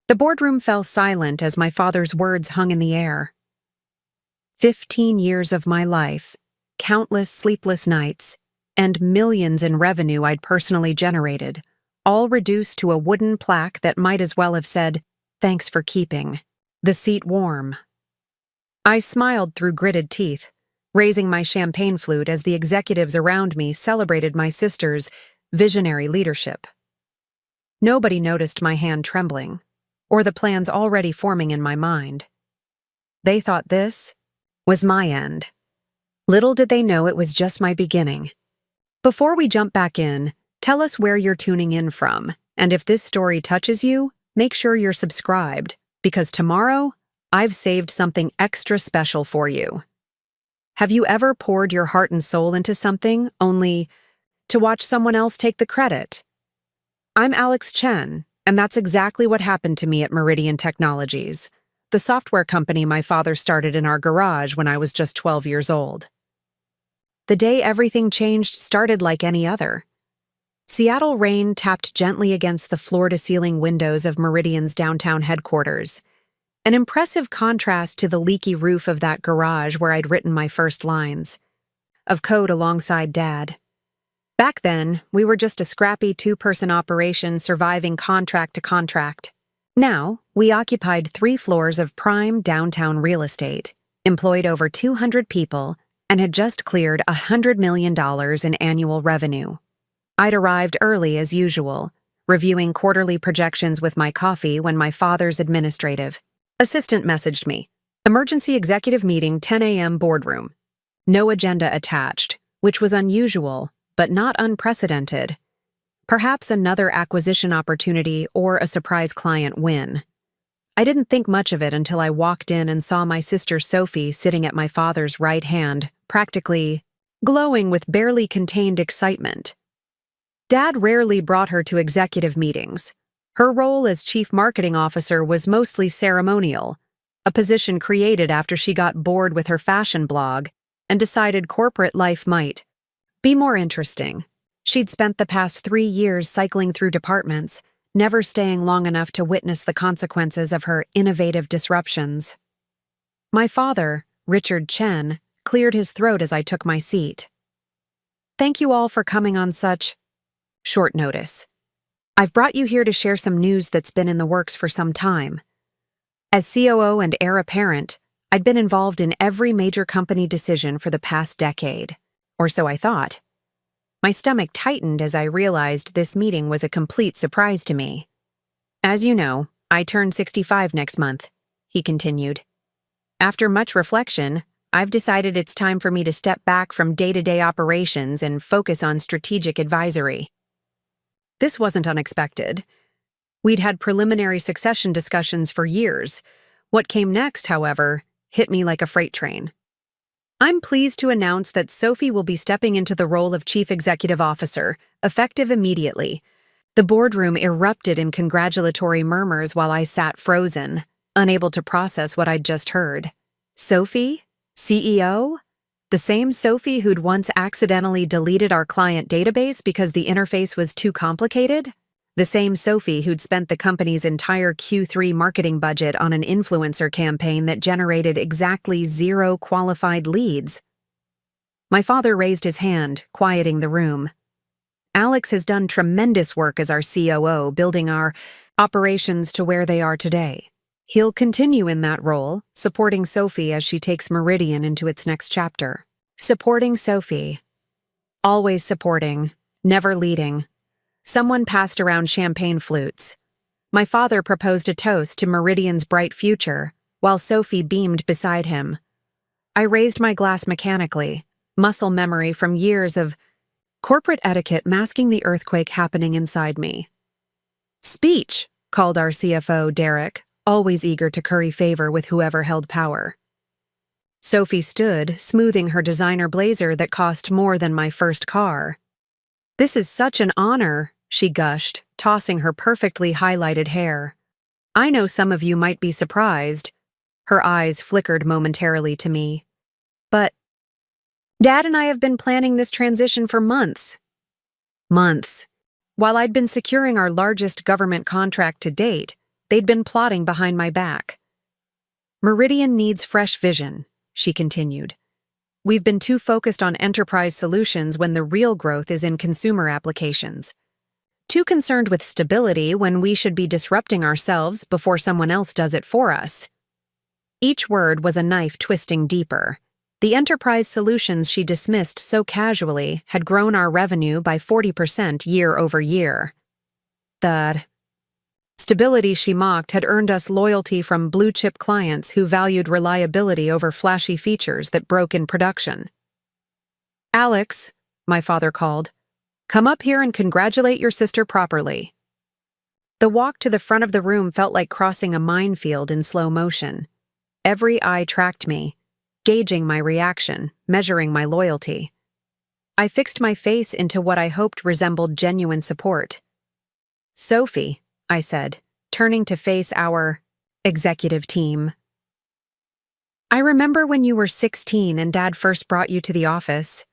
The boardroom fell silent as my father's words hung in the air. 15 years of my life, countless sleepless nights, and millions in revenue I'd personally generated, all reduced to a wooden plaque that might as well have said, "Thanks for keeping the seat warm." I smiled through gritted teeth, raising my champagne flute as the executives around me celebrated my sister's visionary leadership. Nobody noticed my hand trembling, or the plans already forming in my mind. They thought this was my end. Little did they know it was just my beginning. Before we jump back in, tell us where you're tuning in from, and if this story touches you, make sure you're subscribed, because tomorrow, I've saved something extra special for you. Have you ever poured your heart and soul into something, only to watch someone else take the credit? I'm Alex Chen, and that's exactly what happened to me at Meridian Technologies, the software company my father started in our garage when I was just 12 years old. The day everything changed started like any other. Seattle rain tapped gently against the floor-to-ceiling windows of Meridian's downtown headquarters, an impressive contrast to the leaky roof of that garage where I'd written my first lines of code alongside Dad. Back then, we were just a scrappy two-person operation surviving contract to contract. Now, we occupied 3 floors of prime downtown real estate, employed over 200 people, and had just cleared $100 million in annual revenue. I'd arrived early as usual, reviewing quarterly projections with my coffee when my father's administrative assistant messaged me. Emergency executive meeting, 10 a.m. boardroom. No agenda attached, which was unusual, but not unprecedented. Perhaps another acquisition opportunity or a surprise client win. I didn't think much of it until I walked in and saw my sister Sophie sitting at my father's right hand, practically glowing with barely contained excitement. Dad rarely brought her to executive meetings. Her role as chief marketing officer was mostly ceremonial, a position created after she got bored with her fashion blog and decided corporate life might be more interesting. She'd spent the past 3 years cycling through departments, never staying long enough to witness the consequences of her innovative disruptions. My father, Richard Chen, cleared his throat as I took my seat. Thank you all for coming on such short notice. I've brought you here to share some news that's been in the works for some time. As COO and heir apparent, I'd been involved in every major company decision for the past decade, or so I thought. My stomach tightened as I realized this meeting was a complete surprise to me. As you know, I turn 65 next month, he continued. After much reflection, I've decided it's time for me to step back from day-to-day operations and focus on strategic advisory. This wasn't unexpected. We'd had preliminary succession discussions for years. What came next, however, hit me like a freight train. I'm pleased to announce that Sophie will be stepping into the role of Chief Executive Officer, effective immediately. The boardroom erupted in congratulatory murmurs while I sat frozen, unable to process what I'd just heard. Sophie? CEO? The same Sophie who'd once accidentally deleted our client database because the interface was too complicated? The same Sophie who'd spent the company's entire Q3 marketing budget on an influencer campaign that generated exactly 0 qualified leads. My father raised his hand, quieting the room. Alex has done tremendous work as our COO, building our operations to where they are today. He'll continue in that role, supporting Sophie as she takes Meridian into its next chapter. Supporting Sophie. Always supporting, never leading. Someone passed around champagne flutes. My father proposed a toast to Meridian's bright future, while Sophie beamed beside him. I raised my glass mechanically, muscle memory from years of corporate etiquette masking the earthquake happening inside me. Speech, called our CFO, Derek, always eager to curry favor with whoever held power. Sophie stood, smoothing her designer blazer that cost more than my first car. This is such an honor, she gushed, tossing her perfectly highlighted hair. I know some of you might be surprised. Her eyes flickered momentarily to me. But Dad and I have been planning this transition for months. Months. While I'd been securing our largest government contract to date, They'd been plotting behind my back. Meridian needs fresh vision, she continued. We've been too focused on enterprise solutions when the real growth is in consumer applications. Too concerned with stability when we should be disrupting ourselves before someone else does it for us. Each word was a knife twisting deeper. The enterprise solutions she dismissed so casually had grown our revenue by 40% year over year. The stability she mocked had earned us loyalty from blue-chip clients who valued reliability over flashy features that broke in production. "Alex," my father called, "come up here and congratulate your sister properly." The walk to the front of the room felt like crossing a minefield in slow motion. Every eye tracked me, gauging my reaction, measuring my loyalty. I fixed my face into what I hoped resembled genuine support. "Sophie," I said, turning to face our executive team. "I remember when you were 16 and Dad first brought you to the office."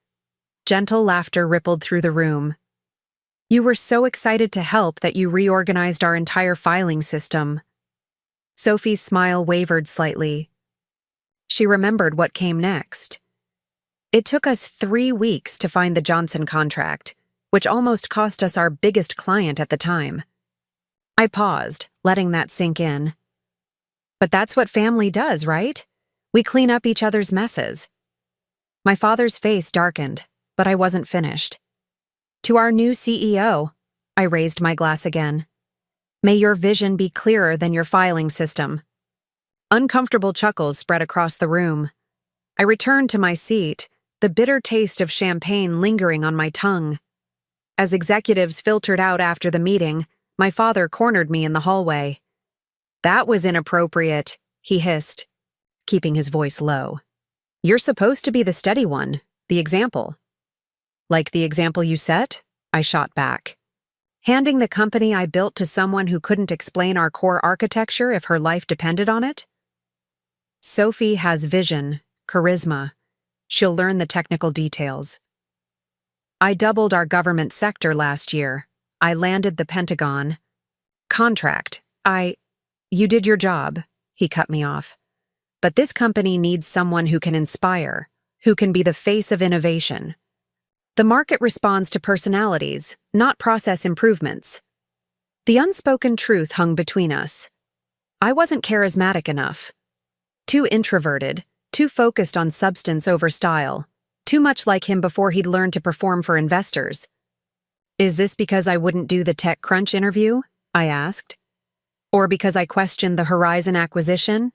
Gentle laughter rippled through the room. "You were so excited to help that you reorganized our entire filing system." Sophie's smile wavered slightly. She remembered what came next. "It took us 3 weeks to find the Johnson contract, which almost cost us our biggest client at the time." I paused, letting that sink in. "But that's what family does, right? We clean up each other's messes." My father's face darkened, but I wasn't finished. "To our new CEO," I raised my glass again. "May your vision be clearer than your filing system." Uncomfortable chuckles spread across the room. I returned to my seat, the bitter taste of champagne lingering on my tongue. As executives filtered out after the meeting, my father cornered me in the hallway. "That was inappropriate," he hissed, keeping his voice low. "You're supposed to be the steady one, the example." "Like the example you set?" I shot back. "Handing the company I built to someone who couldn't explain our core architecture if her life depended on it?" "Sophie has vision, charisma. She'll learn the technical details." "I doubled our government sector last year. I landed the Pentagon contract. You did your job," he cut me off. "But this company needs someone who can inspire, who can be the face of innovation. The market responds to personalities, not process improvements." The unspoken truth hung between us. I wasn't charismatic enough. Too introverted, too focused on substance over style, too much like him before he'd learned to perform for investors. "Is this because I wouldn't do the TechCrunch interview?" I asked. "Or because I questioned the Horizon acquisition?"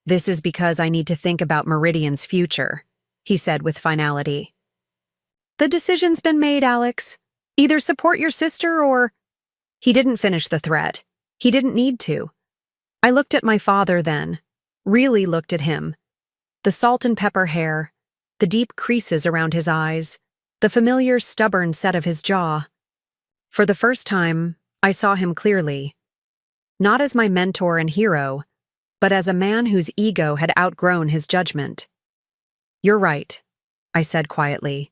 "This is because I need to think about Meridian's future," he said with finality. "The decision's been made, Alex. Either support your sister or—" He didn't finish the threat. He didn't need to. I looked at my father then, really looked at him. The salt and pepper hair, the deep creases around his eyes, the familiar stubborn set of his jaw. For the first time, I saw him clearly. Not as my mentor and hero, but as a man whose ego had outgrown his judgment. "You're right," I said quietly.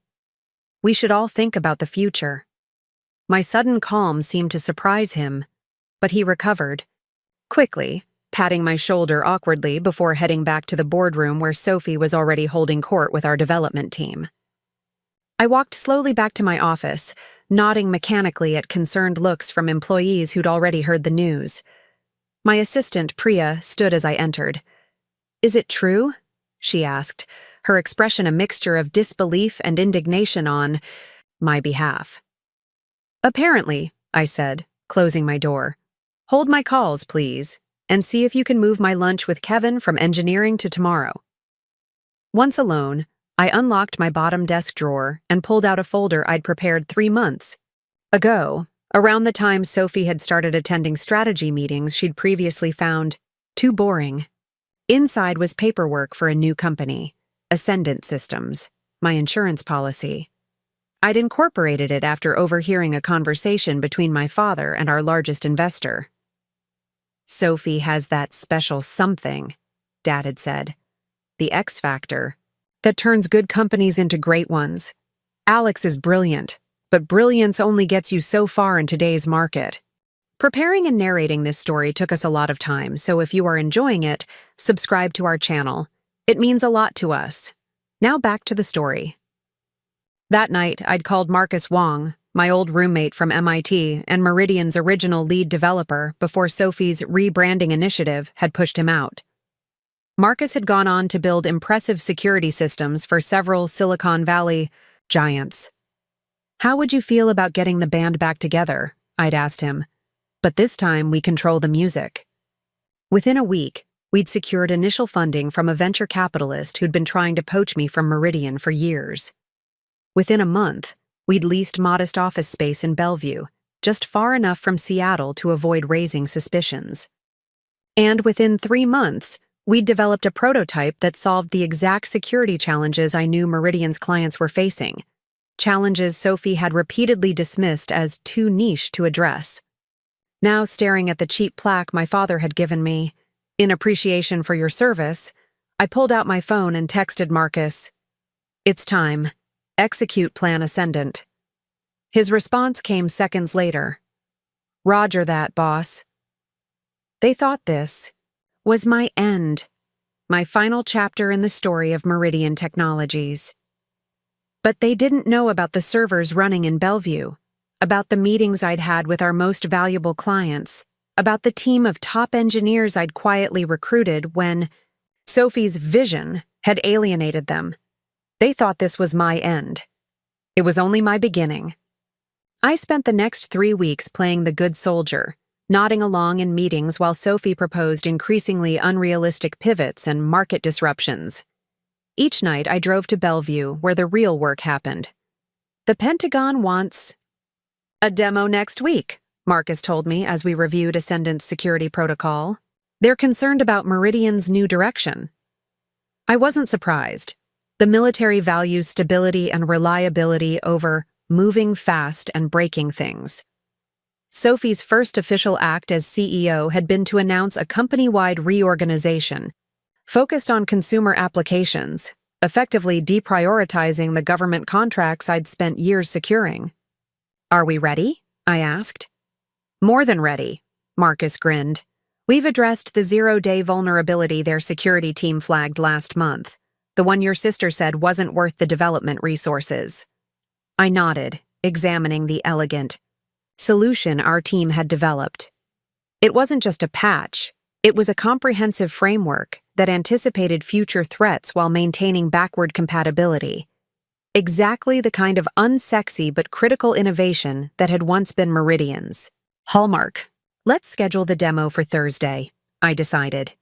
"We should all think about the future." My sudden calm seemed to surprise him, but he recovered, quickly, patting my shoulder awkwardly before heading back to the boardroom where Sophie was already holding court with our development team. I walked slowly back to my office, nodding mechanically at concerned looks from employees who'd already heard the news. My assistant, Priya, stood as I entered. "Is it true?" she asked, her expression a mixture of disbelief and indignation on my behalf. "Apparently," I said, closing my door. "Hold my calls, please, and see if you can move my lunch with Kevin from engineering to tomorrow." Once alone, I unlocked my bottom desk drawer and pulled out a folder I'd prepared 3 months ago, around the time Sophie had started attending strategy meetings she'd previously found too boring. Inside was paperwork for a new company, Ascendant Systems, my insurance policy. I'd incorporated it after overhearing a conversation between my father and our largest investor. "Sophie has that special something," Dad had said. "The X factor that turns good companies into great ones. Alex is brilliant, but brilliance only gets you so far in today's market." Preparing and narrating this story took us a lot of time, so if you are enjoying it, subscribe to our channel. It means a lot to us. Now back to the story. That night, I'd called Marcus Wong, my old roommate from MIT and Meridian's original lead developer before Sophie's rebranding initiative had pushed him out. Marcus had gone on to build impressive security systems for several Silicon Valley giants. "How would you feel about getting the band back together?" I'd asked him. "But this time we control the music." Within a week, we'd secured initial funding from a venture capitalist who'd been trying to poach me from Meridian for years. Within a month, we'd leased modest office space in Bellevue, just far enough from Seattle to avoid raising suspicions. And within 3 months, we'd developed a prototype that solved the exact security challenges I knew Meridian's clients were facing, challenges Sophie had repeatedly dismissed as too niche to address. Now, staring at the cheap plaque my father had given me, "In appreciation for your service," I pulled out my phone and texted Marcus, "It's time. Execute Plan Ascendant." His response came seconds later. "Roger that, boss." They thought this was my end, my final chapter in the story of Meridian Technologies. But they didn't know about the servers running in Bellevue, about the meetings I'd had with our most valuable clients, about the team of top engineers I'd quietly recruited when Sophie's vision had alienated them. They thought this was my end. It was only my beginning. I spent the next 3 weeks playing the good soldier, nodding along in meetings while Sophie proposed increasingly unrealistic pivots and market disruptions. Each night I drove to Bellevue, where the real work happened. "The Pentagon wants a demo next week," Marcus told me as we reviewed Ascendant's security protocol. "They're concerned about Meridian's new direction." I wasn't surprised. The military values stability and reliability over moving fast and breaking things. Sophie's first official act as CEO had been to announce a company-wide reorganization focused on consumer applications, effectively deprioritizing the government contracts I'd spent years securing. "Are we ready?" I asked. "More than ready," Marcus grinned. "We've addressed the 0-day vulnerability their security team flagged last month, the one your sister said wasn't worth the development resources." I nodded, examining the elegant solution our team had developed. It wasn't just a patch, it was a comprehensive framework that anticipated future threats while maintaining backward compatibility. Exactly the kind of unsexy but critical innovation that had once been Meridian's hallmark. "Let's schedule the demo for Thursday," I decided.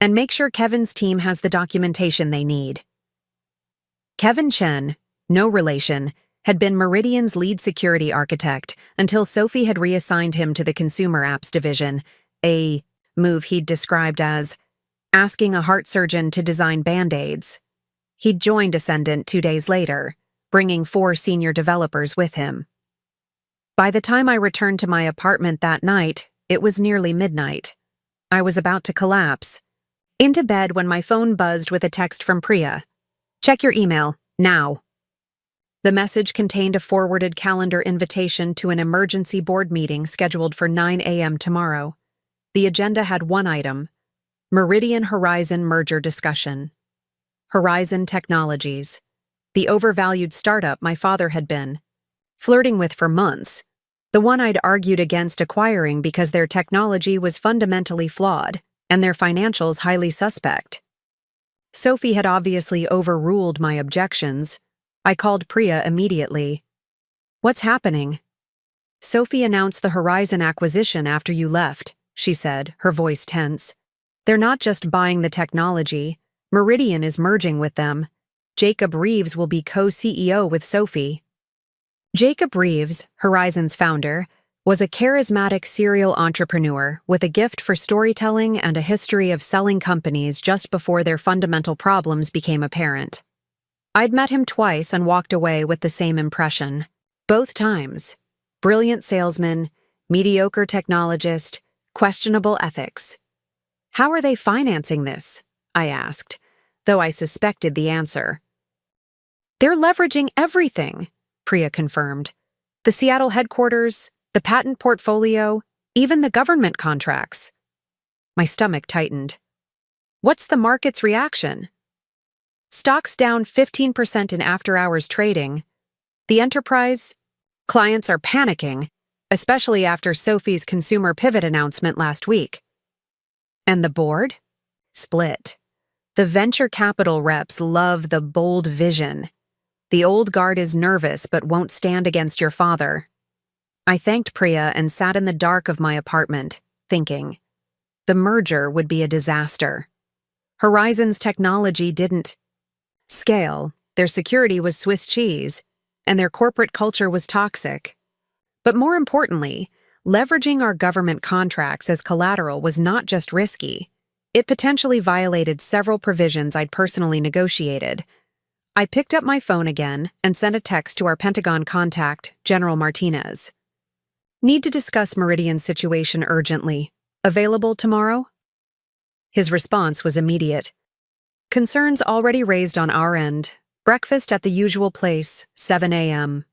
"And make sure Kevin's team has the documentation they need." Kevin Chen, no relation, had been Meridian's lead security architect until Sophie had reassigned him to the consumer apps division, a move he'd described as asking a heart surgeon to design Band-Aids. He'd joined Ascendant 2 days later, bringing 4 senior developers with him. By the time I returned to my apartment that night, it was nearly midnight. I was about to collapse. Into bed when my phone buzzed with a text from Priya. "Check your email, now." The message contained a forwarded calendar invitation to an emergency board meeting scheduled for 9 a.m. tomorrow. The agenda had one item: Meridian Horizon merger discussion. Horizon Technologies, the overvalued startup my father had been flirting with for months, the one I'd argued against acquiring because their technology was fundamentally flawed and their financials highly suspect. Sophie had obviously overruled my objections. I called Priya immediately. "What's happening?" "Sophie announced the Horizon acquisition after you left," she said, her voice tense. "They're not just buying the technology. Meridian is merging with them. Jacob Reeves will be co-CEO with Sophie." Jacob Reeves, Horizon's founder, was a charismatic serial entrepreneur with a gift for storytelling and a history of selling companies just before their fundamental problems became apparent. I'd met him twice and walked away with the same impression. Both times, brilliant salesman, mediocre technologist, questionable ethics. "How are they financing this?" I asked, though I suspected the answer. "They're leveraging everything," Priya confirmed. "The Seattle headquarters, the patent portfolio, Even the government contracts. My stomach tightened. What's the market's reaction? Stocks down 15% in after-hours trading. The enterprise clients are panicking, especially after Sophie's consumer pivot announcement last week. And the board? Split. The venture capital reps love the bold vision. The old guard is nervous but won't stand against your father. I thanked Priya and sat in the dark of my apartment, thinking. The merger would be a disaster. Horizon's technology didn't scale, their security was Swiss cheese, and their corporate culture was toxic. But more importantly, leveraging our government contracts as collateral was not just risky. It potentially violated several provisions I'd personally negotiated. I picked up my phone again and sent a text to our Pentagon contact, General Martinez. Need to discuss Meridian's situation urgently. Available tomorrow? His response was immediate. Concerns already raised on our end. Breakfast at the usual place, 7 a.m.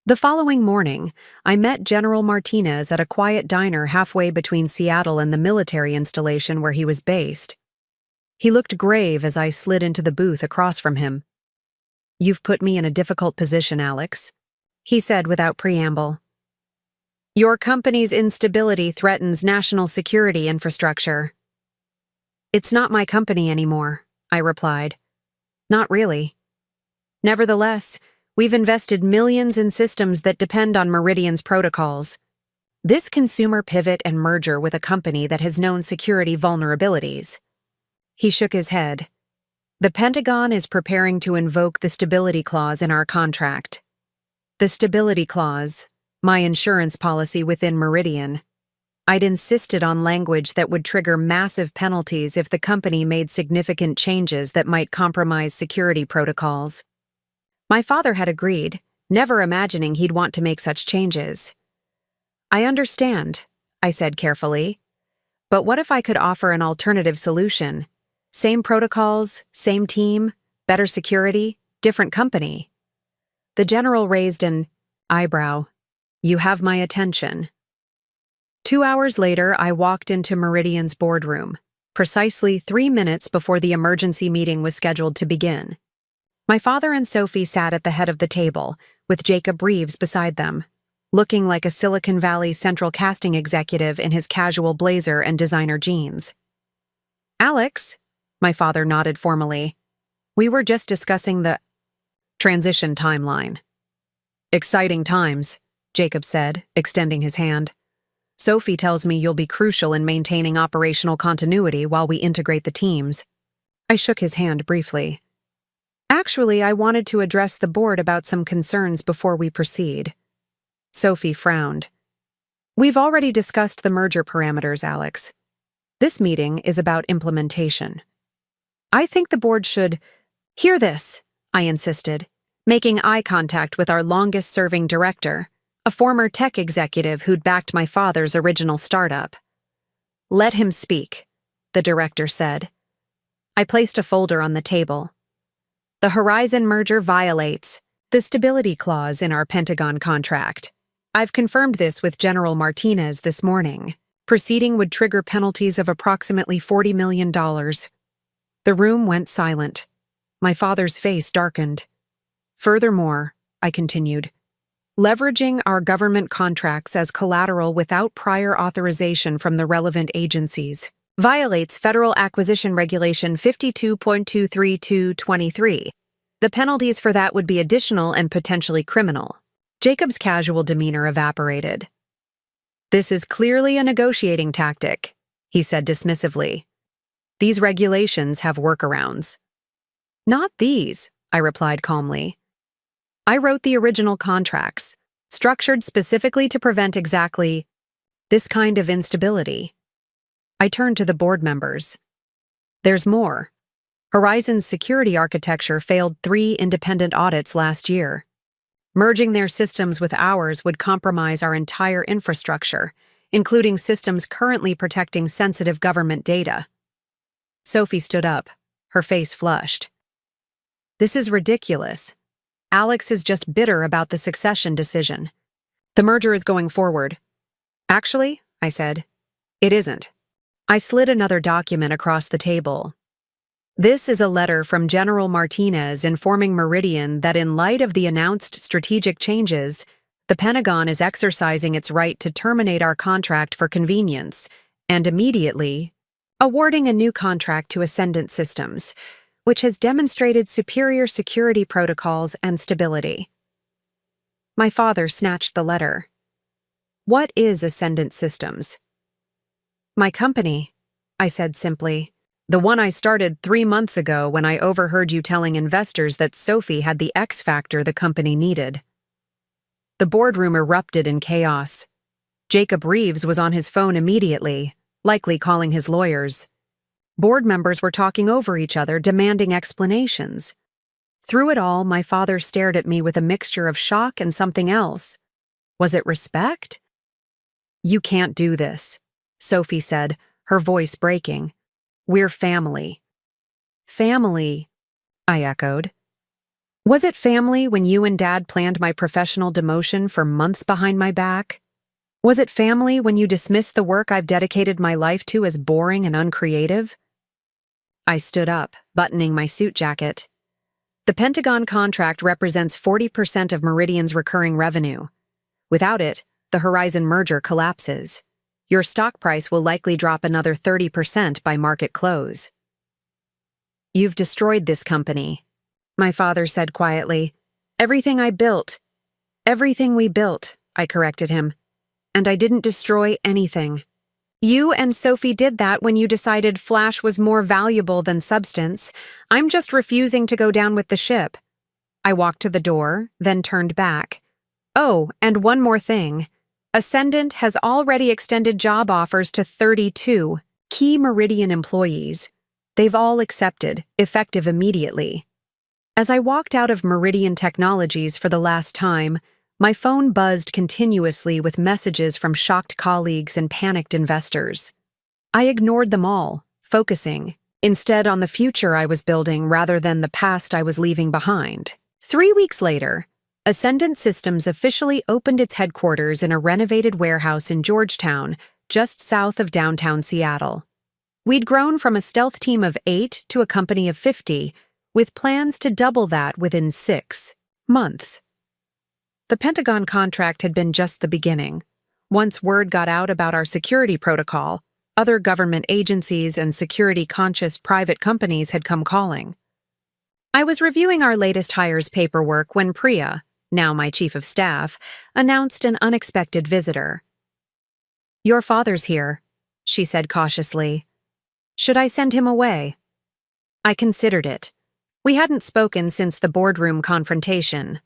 The following morning, I met General Martinez at a quiet diner halfway between Seattle and the military installation where he was based. He looked grave as I slid into the booth across from him. "You've put me in a difficult position, Alex," he said without preamble. "Your company's instability threatens national security infrastructure." "It's not my company anymore," I replied. "Not really. Nevertheless, we've invested millions in systems that depend on Meridian's protocols. This consumer pivot and merger with a company that has known security vulnerabilities." He shook his head. "The Pentagon is preparing to invoke the stability clause in our contract." The stability clause, my insurance policy within Meridian. I'd insisted on language that would trigger massive penalties if the company made significant changes that might compromise security protocols. My father had agreed, never imagining he'd want to make such changes. "I understand," I said carefully. "But what if I could offer an alternative solution? Same protocols, same team, better security, different company." The general raised an eyebrow. "You have my attention." 2 hours later, I walked into Meridian's boardroom, precisely 3 minutes before the emergency meeting was scheduled to begin. My father and Sophie sat at the head of the table, with Jacob Reeves beside them, looking like a Silicon Valley central casting executive in his casual blazer and designer jeans. "Alex," my father nodded formally, "we were just discussing the transition timeline." "Exciting times," Jacob said, extending his hand. "Sophie tells me you'll be crucial in maintaining operational continuity while we integrate the teams." I shook his hand briefly. "Actually, I wanted to address the board about some concerns before we proceed." Sophie frowned. "We've already discussed the merger parameters, Alex. This meeting is about implementation. I think the board should hear this," I insisted, making eye contact with our longest-serving director, a former tech executive who'd backed my father's original startup. "Let him speak," the director said. I placed a folder on the table. "The Horizon merger violates the stability clause in our Pentagon contract. I've confirmed this with General Martinez this morning. Proceeding would trigger penalties of approximately $40 million. The room went silent. My father's face darkened. "Furthermore," I continued, "leveraging our government contracts as collateral without prior authorization from the relevant agencies violates Federal Acquisition Regulation 52.23223. The penalties for that would be additional and potentially criminal." Jacob's casual demeanor evaporated. "This is clearly a negotiating tactic," he said dismissively. "These regulations have workarounds." "Not these," I replied calmly. "I wrote the original contracts, structured specifically to prevent exactly this kind of instability." I turned to the board members. "There's more. Horizon's security architecture failed 3 independent audits last year. Merging their systems with ours would compromise our entire infrastructure, including systems currently protecting sensitive government data." Sophie stood up, her face flushed. "This is ridiculous. Alex is just bitter about the succession decision. The merger is going forward." Actually, I said, it isn't. I slid another document across the table. This is a letter from General Martinez informing Meridian that in light of the announced strategic changes, the Pentagon is exercising its right to terminate our contract for convenience and immediately awarding a new contract to Ascendant Systems, which has demonstrated superior security protocols and stability. My father snatched the letter. What is Ascendant Systems? My company, I said simply. The one I started 3 months ago when I overheard you telling investors that Sophie had the X factor the company needed. The boardroom erupted in chaos. Jacob Reeves was on his phone immediately, likely calling his lawyers. Board members were talking over each other, demanding explanations. Through it all, my father stared at me with a mixture of shock and something else. Was it respect? You can't do this, Sophie said, her voice breaking. We're family. Family, I echoed. Was it family when you and Dad planned my professional demotion for months behind my back? Was it family when you dismissed the work I've dedicated my life to as boring and uncreative? I stood up, buttoning my suit jacket. The Pentagon contract represents 40% of Meridian's recurring revenue. Without it, the Horizon merger collapses. Your stock price will likely drop another 30% by market close. You've destroyed this company, my father said quietly. Everything I built. Everything we built, I corrected him. And I didn't destroy anything. You and Sophie did that when you decided flash was more valuable than substance. I'm just refusing to go down with the ship. I walked to the door, then turned back. Oh, and one more thing. Ascendant has already extended job offers to 32 key Meridian employees. They've all accepted, effective immediately. As I walked out of Meridian Technologies for the last time, my phone buzzed continuously with messages from shocked colleagues and panicked investors. I ignored them all, focusing, instead on the future I was building rather than the past I was leaving behind. 3 weeks later, Ascendant Systems officially opened its headquarters in a renovated warehouse in Georgetown, just south of downtown Seattle. We'd grown from a stealth team of 8 to a company of 50, with plans to double that within 6 months. The Pentagon contract had been just the beginning. Once word got out about our security protocol, other government agencies and security-conscious private companies had come calling. I was reviewing our latest hires paperwork when Priya, now my chief of staff, announced an unexpected visitor. Your father's here, she said cautiously. Should I send him away? I considered it. We hadn't spoken since the boardroom confrontation.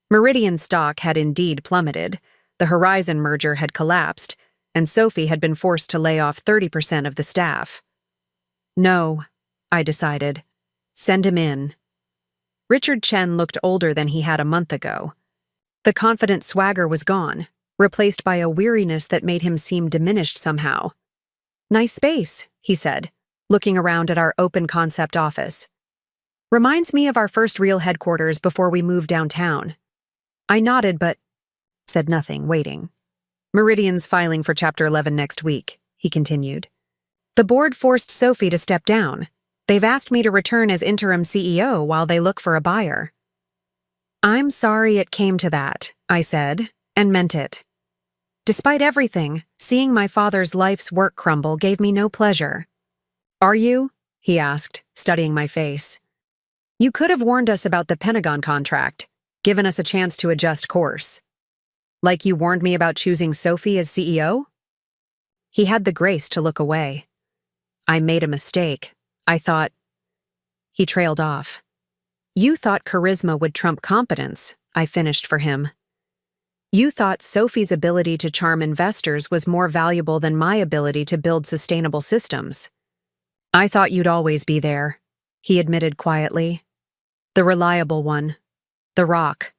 Meridian stock had indeed plummeted, the Horizon merger had collapsed, and Sophie had been forced to lay off 30% of the staff. No, I decided. Send him in. Richard Chen looked older than he had a month ago. The confident swagger was gone, replaced by a weariness that made him seem diminished somehow. Nice space, he said, looking around at our open-concept office. Reminds me of our first real headquarters before we moved downtown. I nodded but said nothing, waiting. Meridian's filing for Chapter 11 next week, he continued. The board forced Sophie to step down. They've asked me to return as interim CEO while they look for a buyer. I'm sorry it came to that, I said, and meant it. Despite everything, seeing my father's life's work crumble gave me no pleasure. Are you? He asked, studying my face. You could have warned us about the Pentagon contract, given us a chance to adjust course. Like you warned me about choosing Sophie as CEO? He had the grace to look away. I made a mistake. I thought... He trailed off. You thought charisma would trump competence, I finished for him. You thought Sophie's ability to charm investors was more valuable than my ability to build sustainable systems. I thought you'd always be there, he admitted quietly. The reliable one. The rock.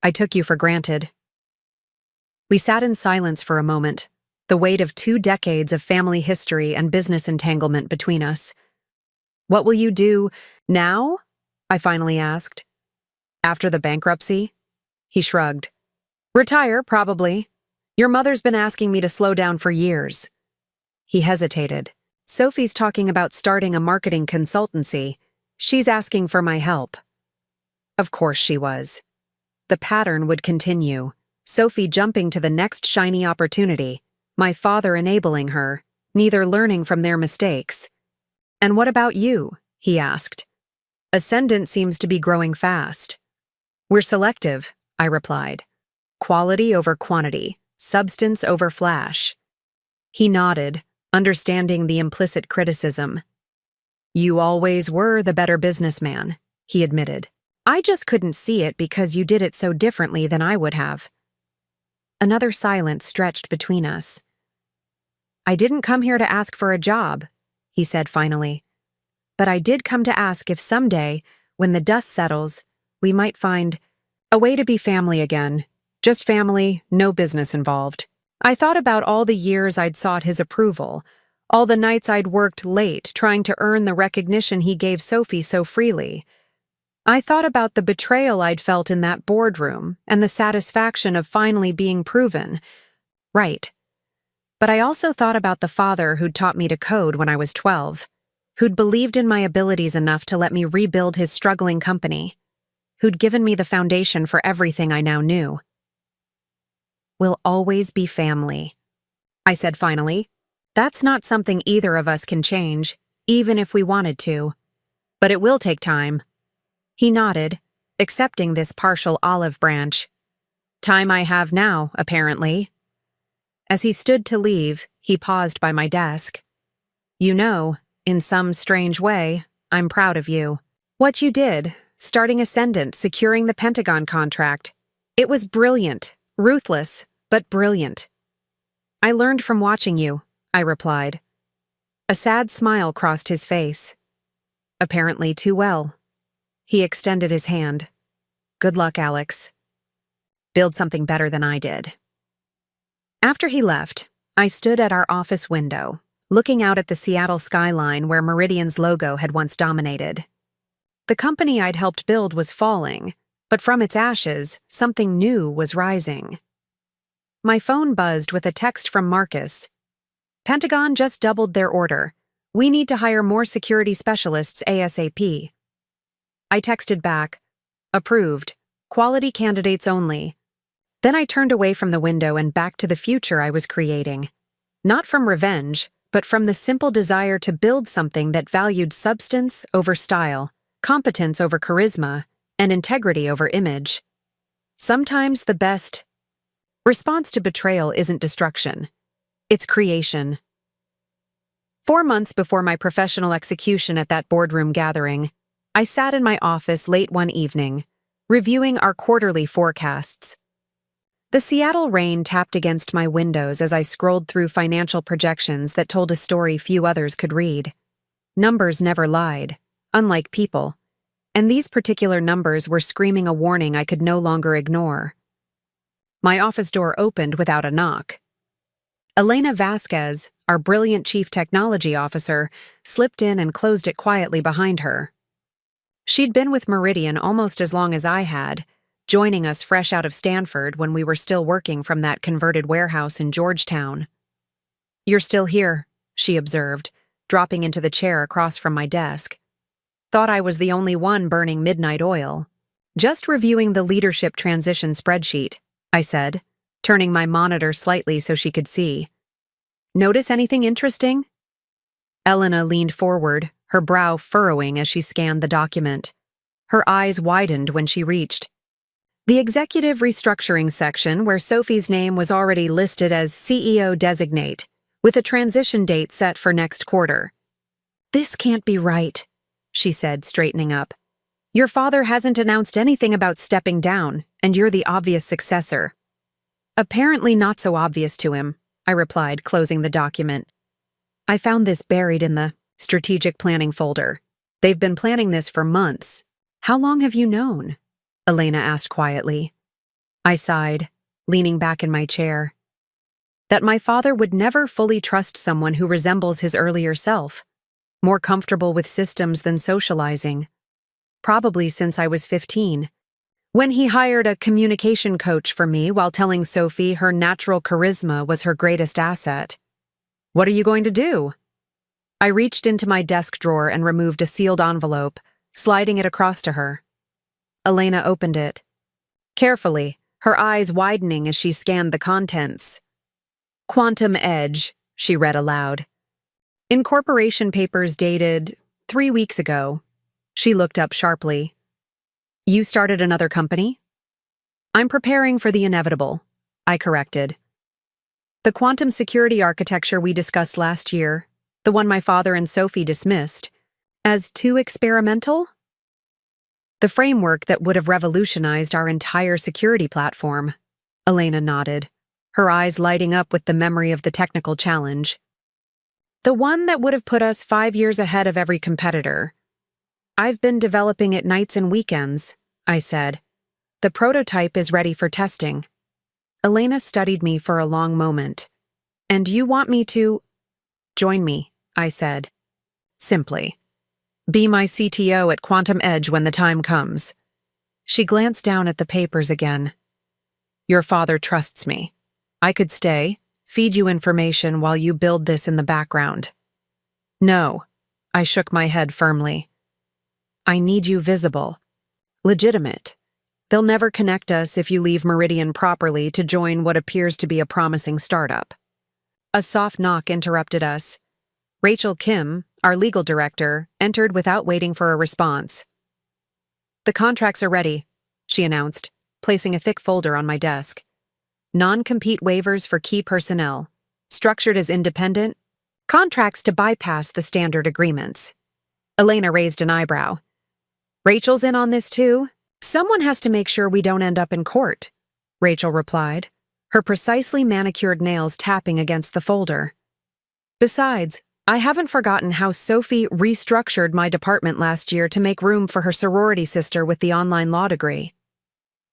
I took you for granted. We sat in silence for a moment, the weight of 2 decades of family history and business entanglement between us. What will you do now? I finally asked. After the bankruptcy? He shrugged. Retire, probably. Your mother's been asking me to slow down for years. He hesitated. Sophie's talking about starting a marketing consultancy. She's asking for my help. Of course she was. The pattern would continue. Sophie jumping to the next shiny opportunity, my father enabling her, neither learning from their mistakes. And what about you? He asked. Ascendant seems to be growing fast. We're selective, I replied. Quality over quantity, substance over flash. He nodded, understanding the implicit criticism. You always were the better businessman, he admitted. I just couldn't see it because you did it so differently than I would have. Another silence stretched between us. I didn't come here to ask for a job, he said finally. But I did come to ask if someday, when the dust settles, we might find a way to be family again. Just family, no business involved. I thought about all the years I'd sought his approval, all the nights I'd worked late trying to earn the recognition he gave Sophie so freely. I thought about the betrayal I'd felt in that boardroom and the satisfaction of finally being proven right. But I also thought about the father who'd taught me to code when I was 12, who'd believed in my abilities enough to let me rebuild his struggling company, who'd given me the foundation for everything I now knew. We'll always be family, I said finally. That's not something either of us can change, even if we wanted to. But it will take time. He nodded, accepting this partial olive branch. Time I have now, apparently. As he stood to leave, he paused by my desk. You know, in some strange way, I'm proud of you. What you did, starting Ascendant, securing the Pentagon contract. It was brilliant, ruthless, but brilliant. I learned from watching you, I replied. A sad smile crossed his face. Apparently too well. He extended his hand. Good luck, Alex. Build something better than I did. After he left, I stood at our office window, looking out at the Seattle skyline where Meridian's logo had once dominated. The company I'd helped build was falling, but from its ashes, something new was rising. My phone buzzed with a text from Marcus. Pentagon just doubled their order. We need to hire more security specialists ASAP. I texted back, approved, quality candidates only. Then I turned away from the window and back to the future I was creating. Not from revenge, but from the simple desire to build something that valued substance over style, competence over charisma, and integrity over image. Sometimes the best response to betrayal isn't destruction. It's creation. 4 months before my professional execution at that boardroom gathering, I sat in my office late one evening, reviewing our quarterly forecasts. The Seattle rain tapped against my windows as I scrolled through financial projections that told a story few others could read. Numbers never lied, unlike people, and these particular numbers were screaming a warning I could no longer ignore. My office door opened without a knock. Elena Vasquez, our brilliant chief technology officer, slipped in and closed it quietly behind her. She'd been with Meridian almost as long as I had, joining us fresh out of Stanford when we were still working from that converted warehouse in Georgetown. You're still here, she observed, dropping into the chair across from my desk. Thought I was the only one burning midnight oil. Just reviewing the leadership transition spreadsheet, I said, turning my monitor slightly so she could see. Notice anything interesting? Elena leaned forward, her brow furrowing as she scanned the document. Her eyes widened when she reached the executive restructuring section where Sophie's name was already listed as CEO designate, with a transition date set for next quarter. This can't be right, she said, straightening up. Your father hasn't announced anything about stepping down, and you're the obvious successor. Apparently not so obvious to him, I replied, closing the document. I found this buried in the strategic planning folder. They've been planning this for months. How long have you known? Elena asked quietly. I sighed, leaning back in my chair. That my father would never fully trust someone who resembles his earlier self, more comfortable with systems than socializing. Probably since I was 15, When he hired a communication coach for me while telling Sophie her natural charisma was her greatest asset. What are you going to do? I reached into my desk drawer and removed a sealed envelope, sliding it across to her. Elena opened it. Carefully, her eyes widening as she scanned the contents. Quantum Edge, she read aloud. Incorporation papers dated 3 weeks ago. She looked up sharply. You started another company? I'm preparing for the inevitable, I corrected. The quantum security architecture we discussed last year, the one my father and Sophie dismissed, as too experimental? The framework that would have revolutionized our entire security platform. Elena nodded, her eyes lighting up with the memory of the technical challenge. The one that would have put us 5 years ahead of every competitor. I've been developing it nights and weekends, I said. The prototype is ready for testing. Elena studied me for a long moment. And you want me to... Join me, I said. Simply. Be my CTO at Quantum Edge when the time comes. She glanced down at the papers again. Your father trusts me. I could stay, feed you information while you build this in the background. No, I shook my head firmly. I need you visible. Legitimate. They'll never connect us if you leave Meridian properly to join what appears to be a promising startup. A soft knock interrupted us. Rachel Kim, our legal director, entered without waiting for a response. The contracts are ready, she announced, placing a thick folder on my desk. Non-compete waivers for key personnel, structured as independent, contracts to bypass the standard agreements. Elena raised an eyebrow. Rachel's in on this too? Someone has to make sure we don't end up in court, Rachel replied, her precisely manicured nails tapping against the folder. Besides, I haven't forgotten how Sophie restructured my department last year to make room for her sorority sister with the online law degree.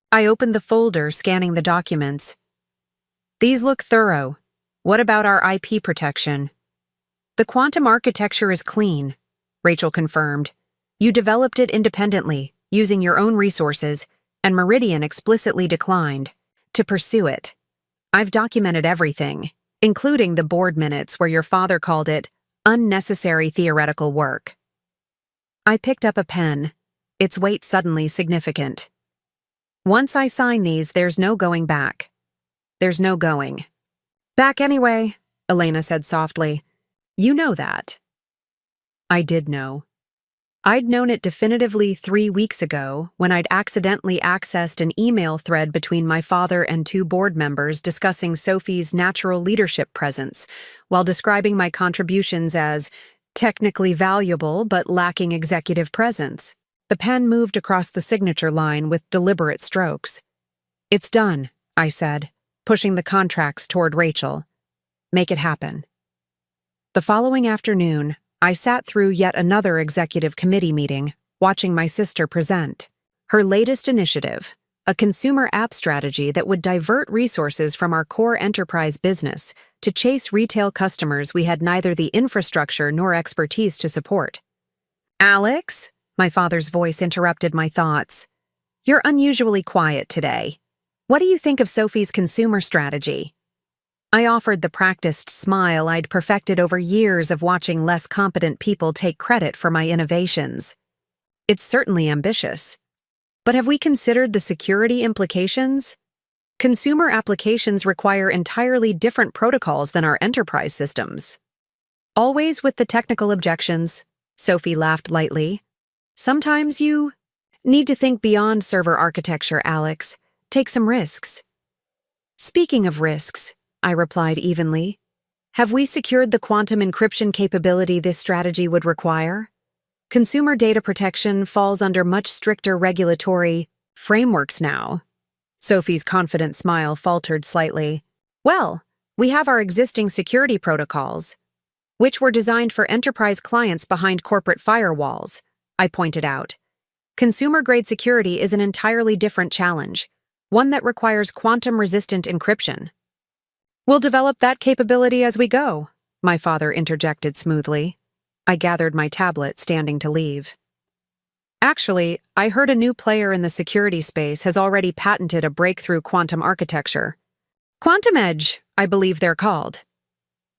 I opened the folder, scanning the documents. These look thorough. What about our IP protection? The quantum architecture is clean, Rachel confirmed. You developed it independently, using your own resources, and Meridian explicitly declined to pursue it. I've documented everything, including the board minutes where your father called it unnecessary theoretical work. I picked up a pen, its weight suddenly significant. Once I sign these, there's no going back. There's no going. Back anyway, Elena said softly. You know that. I did know. I'd known it definitively 3 weeks ago when I'd accidentally accessed an email thread between my father and 2 board members discussing Sophie's natural leadership presence, while describing my contributions as technically valuable but lacking executive presence. The pen moved across the signature line with deliberate strokes. It's done, I said, pushing the contracts toward Rachel. Make it happen. The following afternoon, I sat through yet another executive committee meeting, watching my sister present. Her latest initiative, a consumer app strategy that would divert resources from our core enterprise business to chase retail customers we had neither the infrastructure nor expertise to support. Alex, my father's voice interrupted my thoughts. You're unusually quiet today. What do you think of Sophie's consumer strategy? I offered the practiced smile I'd perfected over years of watching less competent people take credit for my innovations. It's certainly ambitious. But have we considered the security implications? Consumer applications require entirely different protocols than our enterprise systems. Always with the technical objections, Sophie laughed lightly. Sometimes you need to think beyond server architecture, Alex. Take some risks. Speaking of risks, I replied evenly. Have we secured the quantum encryption capability this strategy would require? Consumer data protection falls under much stricter regulatory frameworks now. Sophie's confident smile faltered slightly. Well, we have our existing security protocols, which were designed for enterprise clients behind corporate firewalls, I pointed out. Consumer-grade security is an entirely different challenge, one that requires quantum-resistant encryption. We'll develop that capability as we go, my father interjected smoothly. I gathered my tablet, standing to leave. Actually, I heard a new player in the security space has already patented a breakthrough quantum architecture. Quantum Edge, I believe they're called.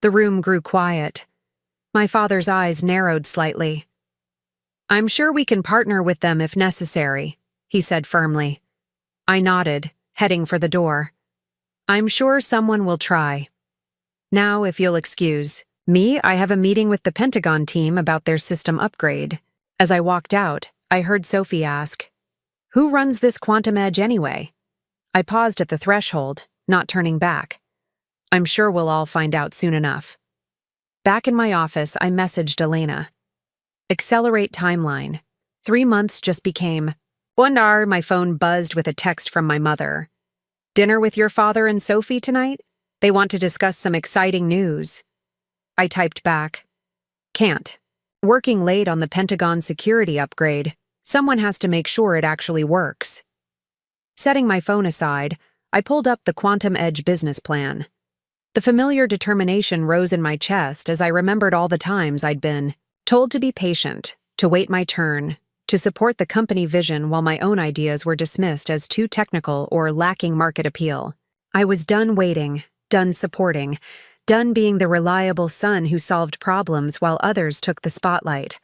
The room grew quiet. My father's eyes narrowed slightly. I'm sure we can partner with them if necessary, he said firmly. I nodded, heading for the door. I'm sure someone will try. Now, if you'll excuse me, I have a meeting with the Pentagon team about their system upgrade. As I walked out, I heard Sophie ask, "Who runs this Quantum Edge anyway?" I paused at the threshold, not turning back. I'm sure we'll all find out soon enough. Back in my office, I messaged Elena. Accelerate timeline. 3 months just became. One hour, my phone buzzed with a text from my mother. Dinner with your father and Sophie tonight? They want to discuss some exciting news. I typed back. Can't. Working late on the Pentagon security upgrade. Someone has to make sure it actually works. Setting my phone aside, I pulled up the Quantum Edge business plan. The familiar determination rose in my chest as I remembered all the times I'd been told to be patient, to wait my turn, to support the company vision while my own ideas were dismissed as too technical or lacking market appeal. I was done waiting, done supporting, done being the reliable son who solved problems while others took the spotlight.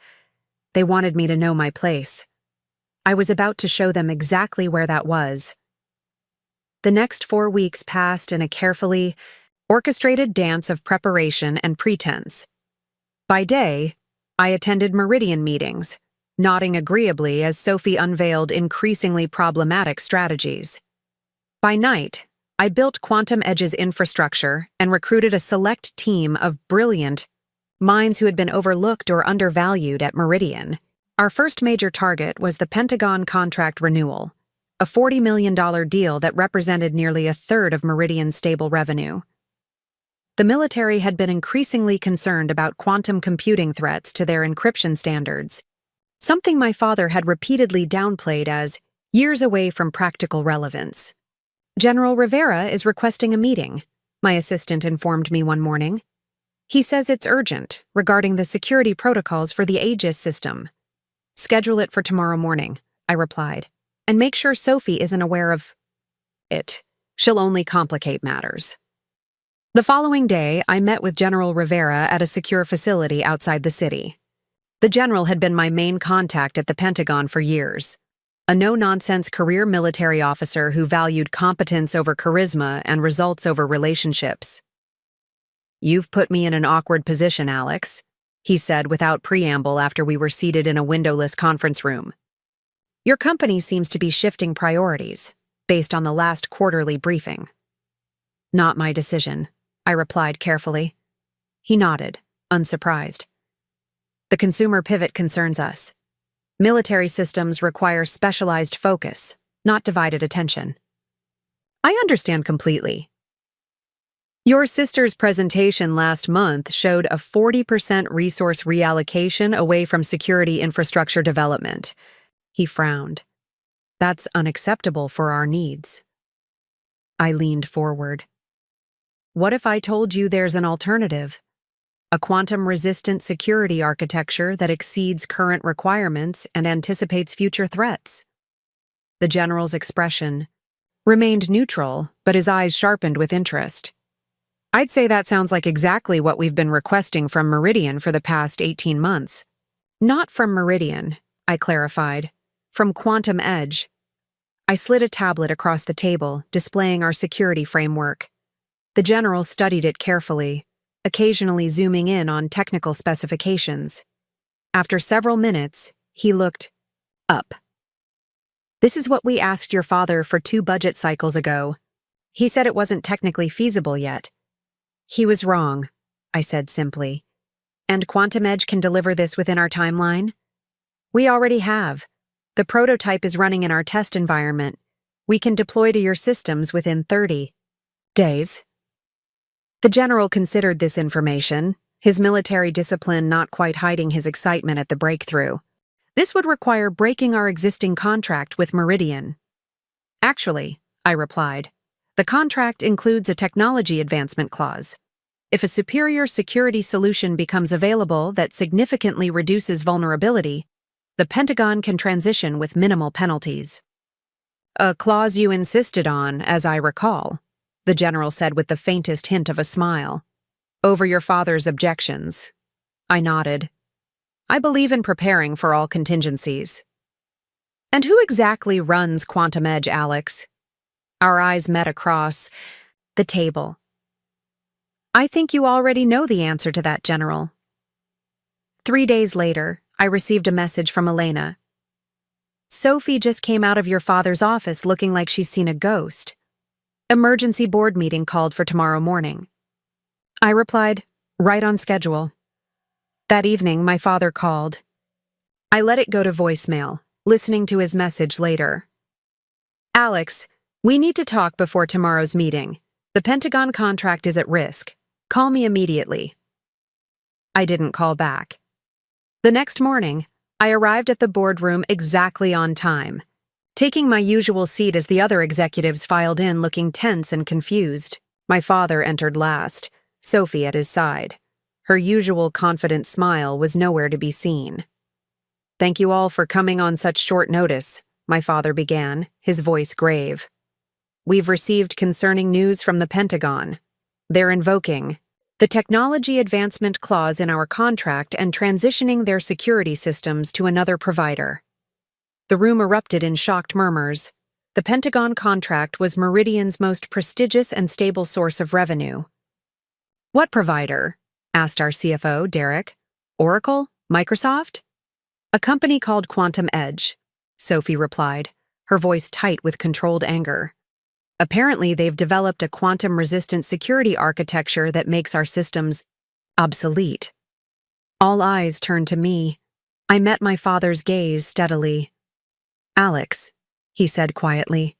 They wanted me to know my place. I was about to show them exactly where that was. The next 4 weeks passed in a carefully orchestrated dance of preparation and pretense. By day, I attended Meridian meetings, nodding agreeably as Sophie unveiled increasingly problematic strategies. By night, I built Quantum Edge's infrastructure and recruited a select team of brilliant minds who had been overlooked or undervalued at Meridian. Our first major target was the Pentagon contract renewal, a $40 million deal that represented nearly a third of Meridian's stable revenue. The military had been increasingly concerned about quantum computing threats to their encryption standards, something my father had repeatedly downplayed as years away from practical relevance. General Rivera is requesting a meeting, my assistant informed me one morning. He says it's urgent, regarding the security protocols for the Aegis system. Schedule it for tomorrow morning, I replied, and make sure Sophie isn't aware of it. She'll only complicate matters. The following day, I met with General Rivera at a secure facility outside the city. The general had been my main contact at the Pentagon for years, a no-nonsense career military officer who valued competence over charisma and results over relationships. "You've put me in an awkward position, Alex," he said without preamble after we were seated in a windowless conference room. "Your company seems to be shifting priorities, based on the last quarterly briefing." "Not my decision," I replied carefully. He nodded, unsurprised. "The consumer pivot concerns us. Military systems require specialized focus, not divided attention." "I understand completely." "Your sister's presentation last month showed a 40% resource reallocation away from security infrastructure development." He frowned. "That's unacceptable for our needs." I leaned forward. "What if I told you there's an alternative? A quantum-resistant security architecture that exceeds current requirements and anticipates future threats?" The general's expression remained neutral, but his eyes sharpened with interest. "I'd say that sounds like exactly what we've been requesting from Meridian for the past 18 months. "Not from Meridian," I clarified. "From Quantum Edge." I slid a tablet across the table, displaying our security framework. The general studied it carefully, occasionally zooming in on technical specifications. After several minutes, he looked up. "This is what we asked your father for 2 budget cycles ago. He said it wasn't technically feasible yet." "He was wrong," I said simply. "And Quantum Edge can deliver this within our timeline?" "We already have. The prototype is running in our test environment. We can deploy to your systems within 30 days. The general considered this information, his military discipline not quite hiding his excitement at the breakthrough. "This would require breaking our existing contract with Meridian." "Actually," I replied, "the contract includes a technology advancement clause. If a superior security solution becomes available that significantly reduces vulnerability, The Pentagon can transition with minimal penalties. A clause you insisted on, as I recall, the general said with the faintest hint of a smile. Over your father's objections. I nodded. I believe in preparing for all contingencies. And who exactly runs Quantum Edge, Alex? Our eyes met across the table. I think you already know the answer to that, General. 3 days later, I received a message from Elena. Sophie just came out of your father's office looking like she's seen a ghost. Emergency board meeting called for tomorrow morning. I replied, right on schedule. That evening, my father called. I let it go to voicemail, listening to his message later. Alex, we need to talk before tomorrow's meeting. The Pentagon contract is at risk. Call me immediately. I didn't call back. The next morning, I arrived at the boardroom exactly on time, taking my usual seat as the other executives filed in looking tense and confused. My father entered last, Sophie at his side. Her usual confident smile was nowhere to be seen. Thank you all for coming on such short notice, my father began, his voice grave. We've received concerning news from the Pentagon. They're invoking the technology advancement clause in our contract and transitioning their security systems to another provider. The room erupted in shocked murmurs. The Pentagon contract was Meridian's most prestigious and stable source of revenue. What provider? Asked our CFO, Derek. Oracle? Microsoft? A company called Quantum Edge, Sophie replied, her voice tight with controlled anger. Apparently, they've developed a quantum-resistant security architecture that makes our systems obsolete. All eyes turned to me. I met my father's gaze steadily. Alex, he said quietly,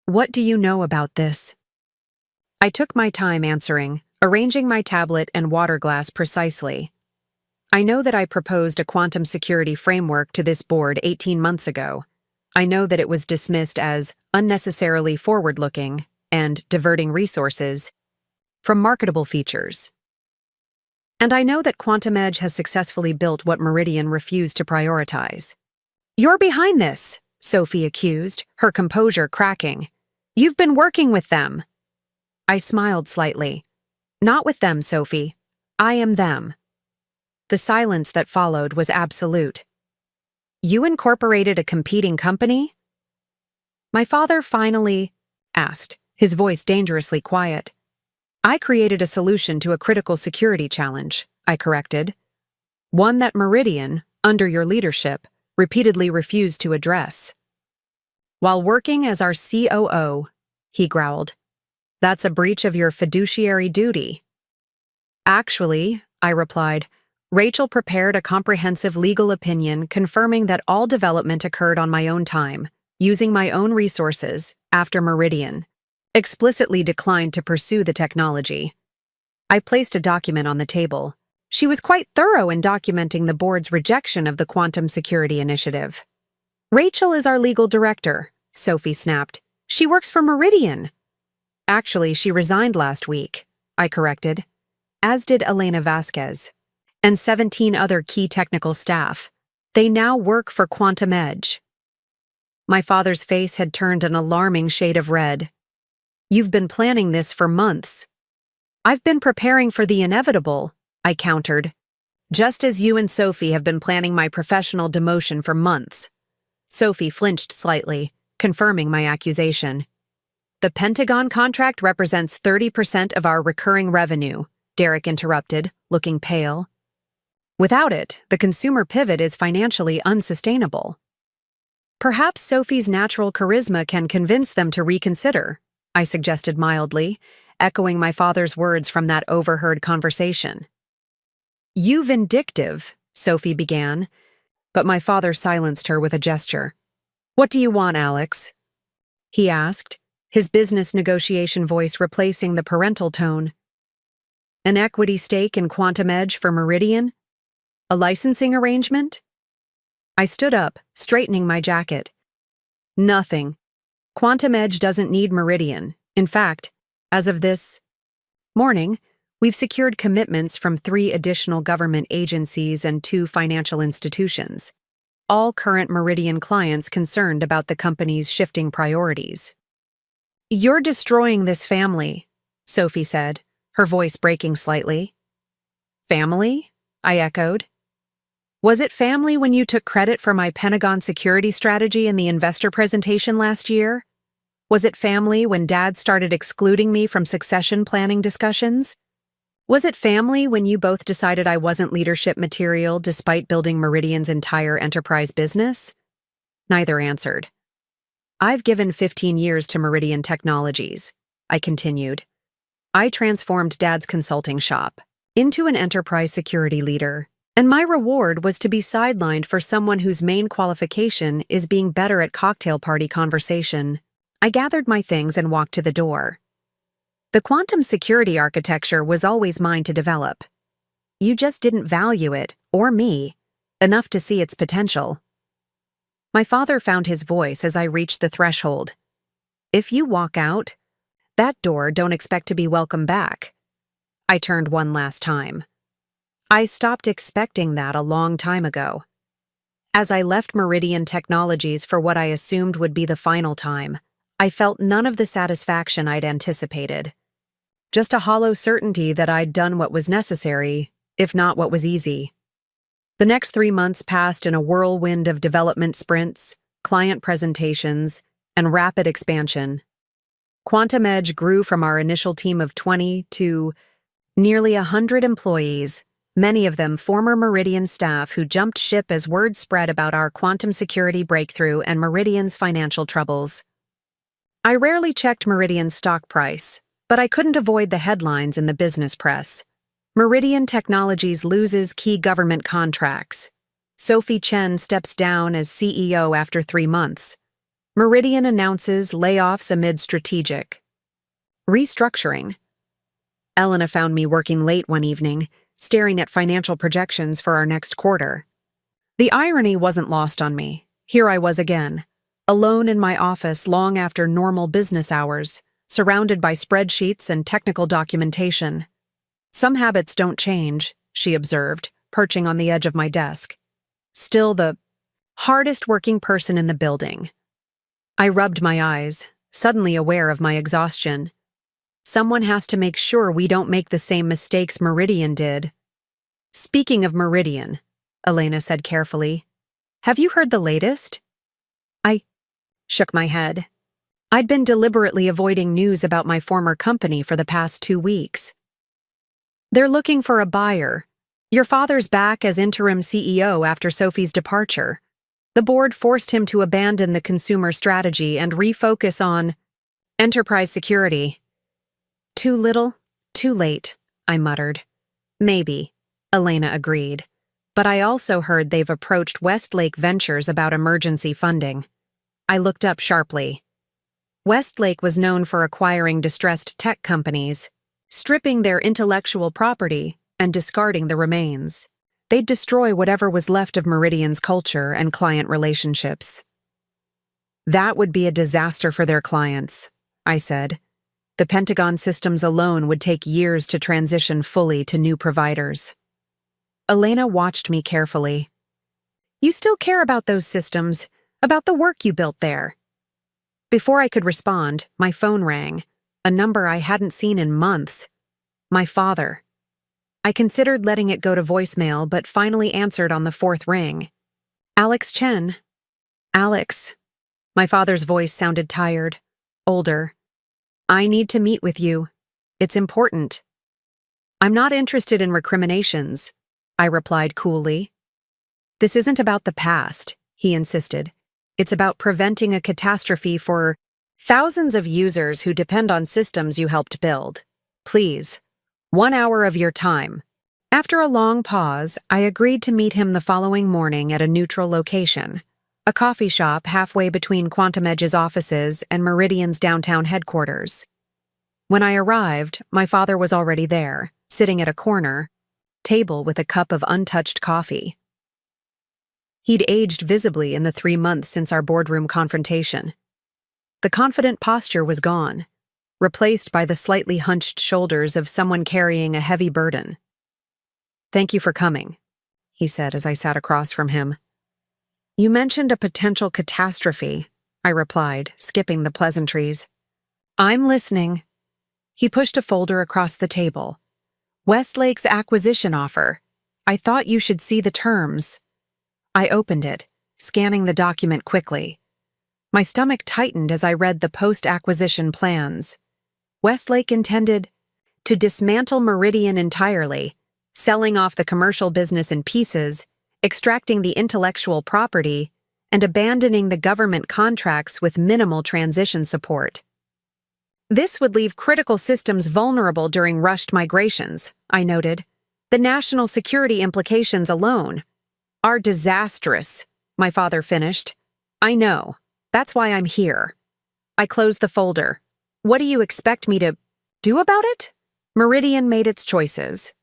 what do you know about this? I took my time answering, arranging my tablet and water glass precisely. I know that I proposed a quantum security framework to this board 18 months ago. I know that it was dismissed as unnecessarily forward-looking and diverting resources from marketable features. And I know that Quantum Edge has successfully built what Meridian refused to prioritize. You're behind this, Sophie accused, her composure cracking. You've been working with them. I smiled slightly. Not with them, Sophie. I am them. The silence that followed was absolute. You incorporated a competing company? My father finally asked, his voice dangerously quiet. I created a solution to a critical security challenge, I corrected. One that Meridian, under your leadership, repeatedly refused to address. While working as our COO, he growled. That's a breach of your fiduciary duty. Actually, I replied, Rachel prepared a comprehensive legal opinion confirming that all development occurred on my own time, using my own resources, after Meridian explicitly declined to pursue the technology. I placed a document on the table. She was quite thorough in documenting the board's rejection of the quantum security initiative. Rachel is our legal director, Sophie snapped. She works for Meridian. Actually, she resigned last week, I corrected, as did Elena Vasquez, and 17 other key technical staff. They now work for Quantum Edge. My father's face had turned an alarming shade of red. You've been planning this for months. I've been preparing for the inevitable, I countered, just as you and Sophie have been planning my professional demotion for months. Sophie flinched slightly, confirming my accusation. The Pentagon contract represents 30% of our recurring revenue, Derek interrupted, looking pale. Without it, the consumer pivot is financially unsustainable. Perhaps Sophie's natural charisma can convince them to reconsider, I suggested mildly, echoing my father's words from that overheard conversation. You vindictive, Sophie began, but my father silenced her with a gesture. What do you want, Alex? He asked, his business negotiation voice replacing the parental tone. An equity stake in Quantum Edge for Meridian? A licensing arrangement? I stood up, straightening my jacket. Nothing. Quantum Edge doesn't need Meridian. In fact, as of this morning, we've secured commitments from 3 additional government agencies and 2 financial institutions. all current Meridian clients concerned about the company's shifting priorities. "You're destroying this family," Sophie said, her voice breaking slightly. "Family?" I echoed. "Was it family when you took credit for my Pentagon security strategy in the investor presentation last year? Was it family when Dad started excluding me from succession planning discussions? Was it family when you both decided I wasn't leadership material despite building Meridian's entire enterprise business?" Neither answered. "I've given 15 years to Meridian Technologies," I continued. "I transformed Dad's consulting shop into an enterprise security leader, and my reward was to be sidelined for someone whose main qualification is being better at cocktail party conversation." I gathered my things and walked to the door. "The quantum security architecture was always mine to develop. You just didn't value it, or me, enough to see its potential." My father found his voice as I reached the threshold. "If you walk out that door, don't expect to be welcome back." I turned one last time. I stopped expecting that a long time ago. As I left Meridian Technologies for what I assumed would be the final time, I felt none of the satisfaction I'd anticipated. Just a hollow certainty that I'd done what was necessary, if not what was easy. The next 3 months passed in a whirlwind of development sprints, client presentations, and rapid expansion. Quantum Edge grew from our initial team of 20 to nearly 100 employees, many of them former Meridian staff who jumped ship as word spread about our quantum security breakthrough and Meridian's financial troubles. I rarely checked Meridian's stock price, but I couldn't avoid the headlines in the business press. Meridian Technologies loses key government contracts. Sophie Chen steps down as CEO after 3 months. Meridian announces layoffs amid strategic restructuring. Elena found me working late one evening, staring at financial projections for our next quarter. The irony wasn't lost on me. Here I was again, alone in my office long after normal business hours, surrounded by spreadsheets and technical documentation. "Some habits don't change," she observed, perching on the edge of my desk. "Still the hardest working person in the building." I rubbed my eyes, suddenly aware of my exhaustion. Someone has to make sure we don't make the same mistakes Meridian did. "Speaking of Meridian," Elena said carefully, "have you heard the latest?" I shook my head. I'd been deliberately avoiding news about my former company for the past 2 weeks. "They're looking for a buyer. Your father's back as interim CEO after Sophie's departure. The board forced him to abandon the consumer strategy and refocus on enterprise security." "Too little, too late," I muttered. "Maybe," Elena agreed. "But I also heard they've approached Westlake Ventures about emergency funding." I looked up sharply. Westlake was known for acquiring distressed tech companies, stripping their intellectual property, and discarding the remains. They'd destroy whatever was left of Meridian's culture and client relationships. "That would be a disaster for their clients," I said. "The Pentagon systems alone would take years to transition fully to new providers." Elena watched me carefully. "You still care about those systems, about the work you built there." Before I could respond, my phone rang, a number I hadn't seen in months. My father. I considered letting it go to voicemail, but finally answered on the 4th ring. "Alex Chen." "Alex." My father's voice sounded tired, older. "I need to meet with you. It's important." "I'm not interested in recriminations," I replied coolly. "This isn't about the past," he insisted. "It's about preventing a catastrophe for thousands of users who depend on systems you helped build. Please, 1 hour of your time." After a long pause, I agreed to meet him the following morning at a neutral location, a coffee shop halfway between Quantum Edge's offices and Meridian's downtown headquarters. When I arrived, my father was already there, sitting at a corner table with a cup of untouched coffee. He'd aged visibly in the 3 months since our boardroom confrontation. The confident posture was gone, replaced by the slightly hunched shoulders of someone carrying a heavy burden. "Thank you for coming," he said as I sat across from him. You mentioned a potential catastrophe, I replied, skipping the pleasantries. I'm listening. He pushed a folder across the table. Westlake's acquisition offer. I thought you should see the terms. I opened it, scanning the document quickly. My stomach tightened as I read the post-acquisition plans. Westlake intended to dismantle Meridian entirely, selling off the commercial business in pieces, extracting the intellectual property, and abandoning the government contracts with minimal transition support. This would leave critical systems vulnerable during rushed migrations, I noted. The national security implications alone are disastrous, my father finished. I know. That's why I'm here. I closed the folder. What do you expect me to do about it? Meridian made its choices.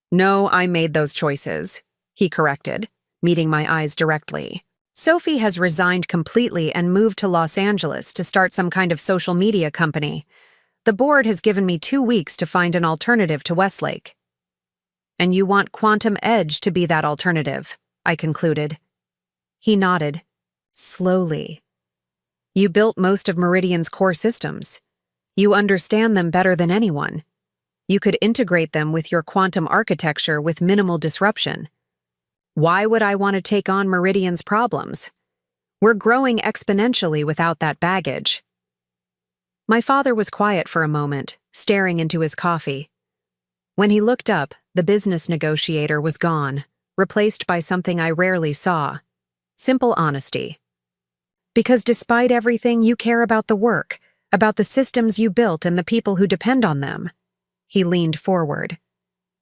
No, I made those choices, he corrected, meeting my eyes directly. Sophie has resigned completely and moved to Los Angeles to start some kind of social media company. The board has given me 2 weeks to find an alternative to Westlake. And you want Quantum Edge to be that alternative, I concluded. He nodded, slowly. You built most of Meridian's core systems. You understand them better than anyone. You could integrate them with your quantum architecture with minimal disruption. Why would I want to take on Meridian's problems? We're growing exponentially without that baggage. My father was quiet for a moment, staring into his coffee. When he looked up, the business negotiator was gone, replaced by something I rarely saw: simple honesty. Because despite everything, you care about the work, about the systems you built and the people who depend on them. He leaned forward.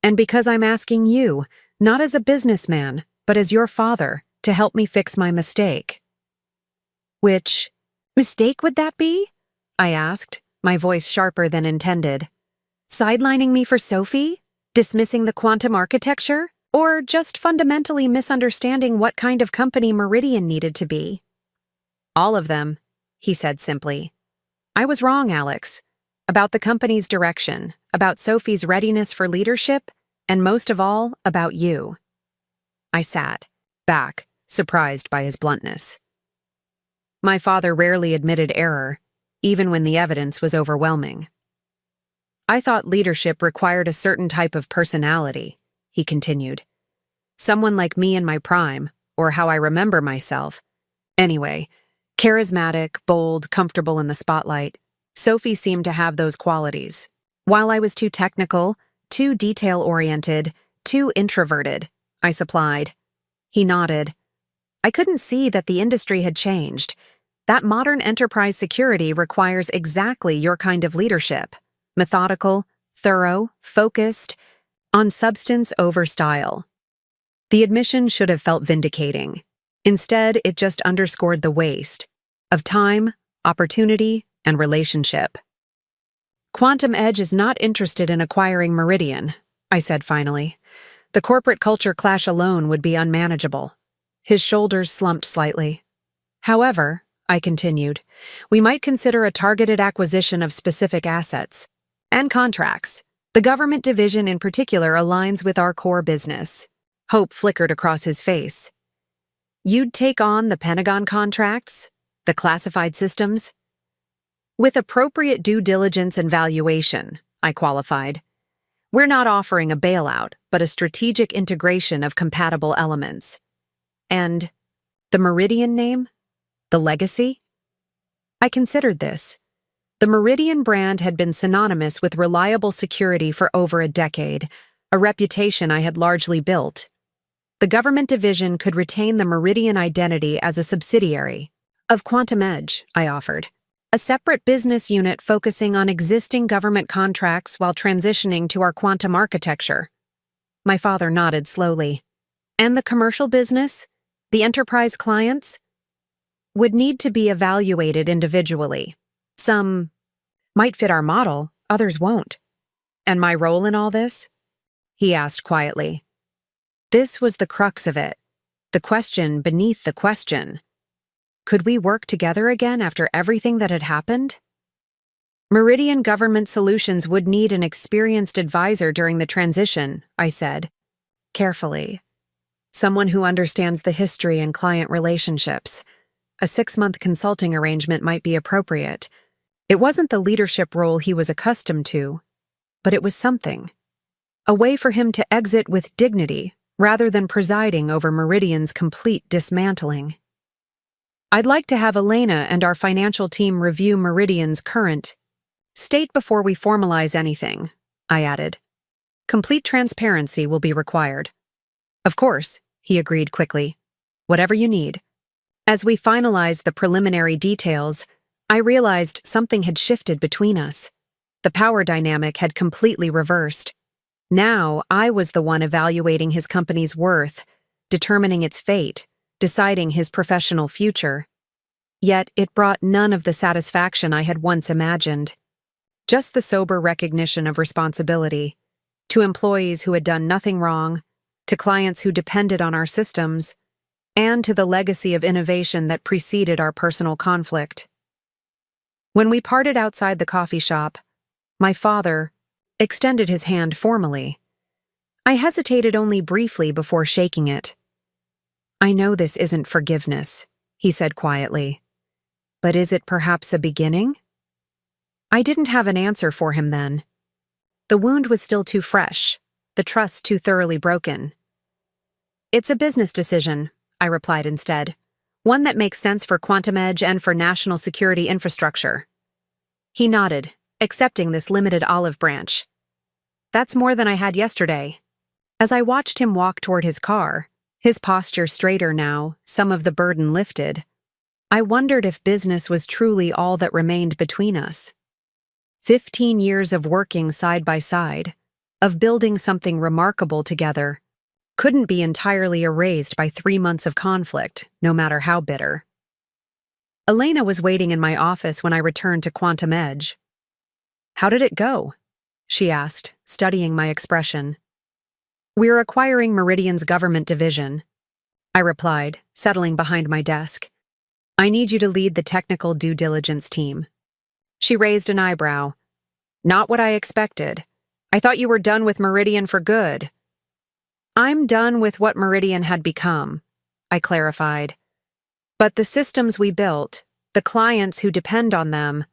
And because I'm asking you, not as a businessman, but as your father, to help me fix my mistake. Which mistake would that be? I asked, my voice sharper than intended. Sidelining me for Sophie? Dismissing the quantum architecture? Or just fundamentally misunderstanding what kind of company Meridian needed to be? All of them, he said simply. I was wrong, Alex. About the company's direction, about Sophie's readiness for leadership, and most of all, about you. I sat back, surprised by his bluntness. My father rarely admitted error, even when the evidence was overwhelming. I thought leadership required a certain type of personality, he continued. Someone like me in my prime, or how I remember myself. Anyway, charismatic, bold, comfortable in the spotlight. Sophie seemed to have those qualities. While I was too technical, too detail-oriented, too introverted, I supplied. He nodded. I couldn't see that the industry had changed. That modern enterprise security requires exactly your kind of leadership. Methodical, thorough, focused, on substance over style. The admission should have felt vindicating. Instead, it just underscored the waste of time, opportunity, and relationship. Quantum Edge is not interested in acquiring Meridian, I said finally. The corporate culture clash alone would be unmanageable. His shoulders slumped slightly. However, I continued, we might consider a targeted acquisition of specific assets and contracts. The government division in particular aligns with our core business. Hope flickered across his face. You'd take on the Pentagon contracts? The classified systems? With appropriate due diligence and valuation, I qualified. We're not offering a bailout, but a strategic integration of compatible elements. And the Meridian name? The legacy? I considered this. The Meridian brand had been synonymous with reliable security for over a decade, a reputation I had largely built. The government division could retain the Meridian identity as a subsidiary of Quantum Edge, I offered. A separate business unit focusing on existing government contracts while transitioning to our quantum architecture. My father nodded slowly. And the commercial business? The enterprise clients? Would need to be evaluated individually. Some might fit our model, others won't. And my role in all this? He asked quietly. This was the crux of it, the question beneath the question. Could we work together again after everything that had happened? Meridian Government Solutions would need an experienced advisor during the transition, I said, carefully. Someone who understands the history and client relationships. A 6-month consulting arrangement might be appropriate. It wasn't the leadership role he was accustomed to, but it was something. A way for him to exit with dignity rather than presiding over Meridian's complete dismantling. I'd like to have Elena and our financial team review Meridian's current state before we formalize anything, I added. Complete transparency will be required. Of course, he agreed quickly. Whatever you need. As we finalized the preliminary details, I realized something had shifted between us. The power dynamic had completely reversed. Now I was the one evaluating his company's worth, determining its fate, deciding his professional future. Yet it brought none of the satisfaction I had once imagined. Just the sober recognition of responsibility. To employees who had done nothing wrong, to clients who depended on our systems, and to the legacy of innovation that preceded our personal conflict. When we parted outside the coffee shop, my father extended his hand formally. I hesitated only briefly before shaking it. I know this isn't forgiveness, he said quietly. But is it perhaps a beginning? I didn't have an answer for him then. The wound was still too fresh, the trust too thoroughly broken. It's a business decision, I replied instead. One that makes sense for Quantum Edge and for national security infrastructure. He nodded, accepting this limited olive branch. That's more than I had yesterday. As I watched him walk toward his car, his posture straighter now, some of the burden lifted, I wondered if business was truly all that remained between us. 15 years of working side by side, of building something remarkable together, couldn't be entirely erased by 3 months of conflict, no matter how bitter. Elena was waiting in my office when I returned to Quantum Edge. How did it go? She asked, studying my expression. We're acquiring Meridian's government division, I replied, settling behind my desk. I need you to lead the technical due diligence team. She raised an eyebrow. Not what I expected. I thought you were done with Meridian for good. I'm done with what Meridian had become, I clarified. But the systems we built, the clients who depend on them,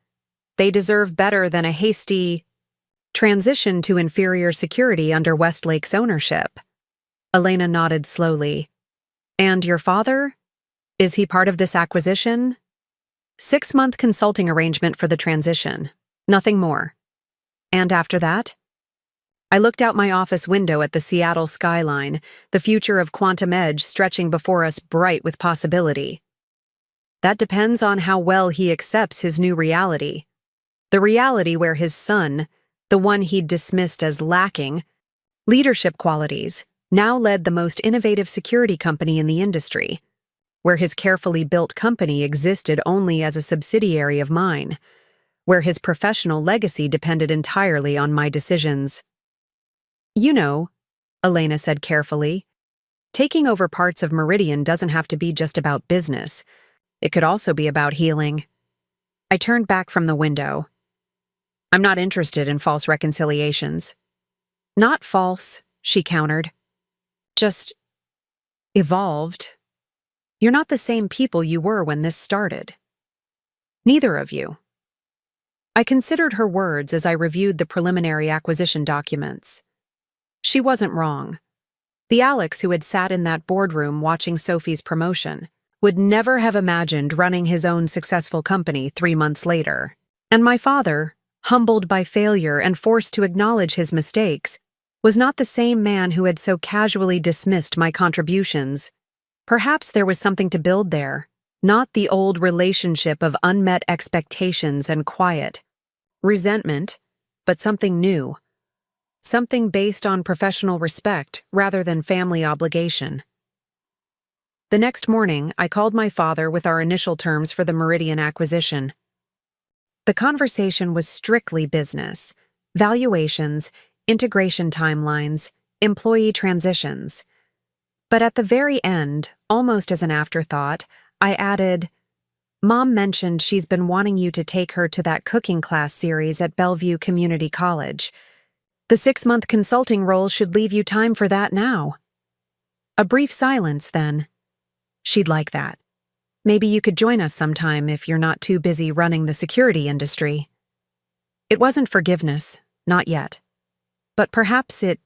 they deserve better than a hasty transition to inferior security under Westlake's ownership. Elena nodded slowly. And your father? Is he part of this acquisition? 6-month consulting arrangement for the transition. Nothing more. And after that? I looked out my office window at the Seattle skyline, the future of Quantum Edge stretching before us bright with possibility. That depends on how well he accepts his new reality. The reality where his son, the one he'd dismissed as lacking leadership qualities, now led the most innovative security company in the industry, where his carefully built company existed only as a subsidiary of mine, where his professional legacy depended entirely on my decisions. You know, Elena said carefully, taking over parts of Meridian doesn't have to be just about business. It could also be about healing. I turned back from the window. I'm not interested in false reconciliations. Not false, she countered. Just evolved. You're not the same people you were when this started. Neither of you. I considered her words as I reviewed the preliminary acquisition documents. She wasn't wrong. The Alex who had sat in that boardroom watching Sophie's promotion would never have imagined running his own successful company 3 months later. And my father, humbled by failure and forced to acknowledge his mistakes, was not the same man who had so casually dismissed my contributions. Perhaps there was something to build there, not the old relationship of unmet expectations and quiet resentment, but something new. Something based on professional respect rather than family obligation. The next morning, I called my father with our initial terms for the Meridian acquisition. The conversation was strictly business, valuations, integration timelines, employee transitions. But at the very end, almost as an afterthought, I added, Mom mentioned she's been wanting you to take her to that cooking class series at Bellevue Community College. The 6-month consulting role should leave you time for that now. A brief silence, then. She'd like that. Maybe you could join us sometime if you're not too busy running the security industry. It wasn't forgiveness, not yet. But perhaps it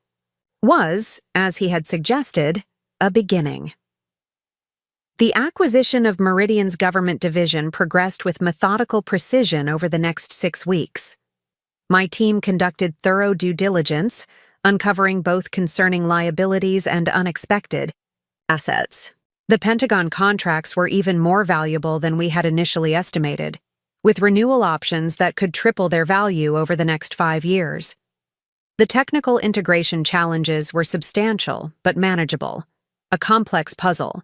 was, as he had suggested, a beginning. The acquisition of Meridian's government division progressed with methodical precision over the next 6 weeks. My team conducted thorough due diligence, uncovering both concerning liabilities and unexpected assets. The Pentagon contracts were even more valuable than we had initially estimated, with renewal options that could triple their value over the next 5 years. The technical integration challenges were substantial but manageable, a complex puzzle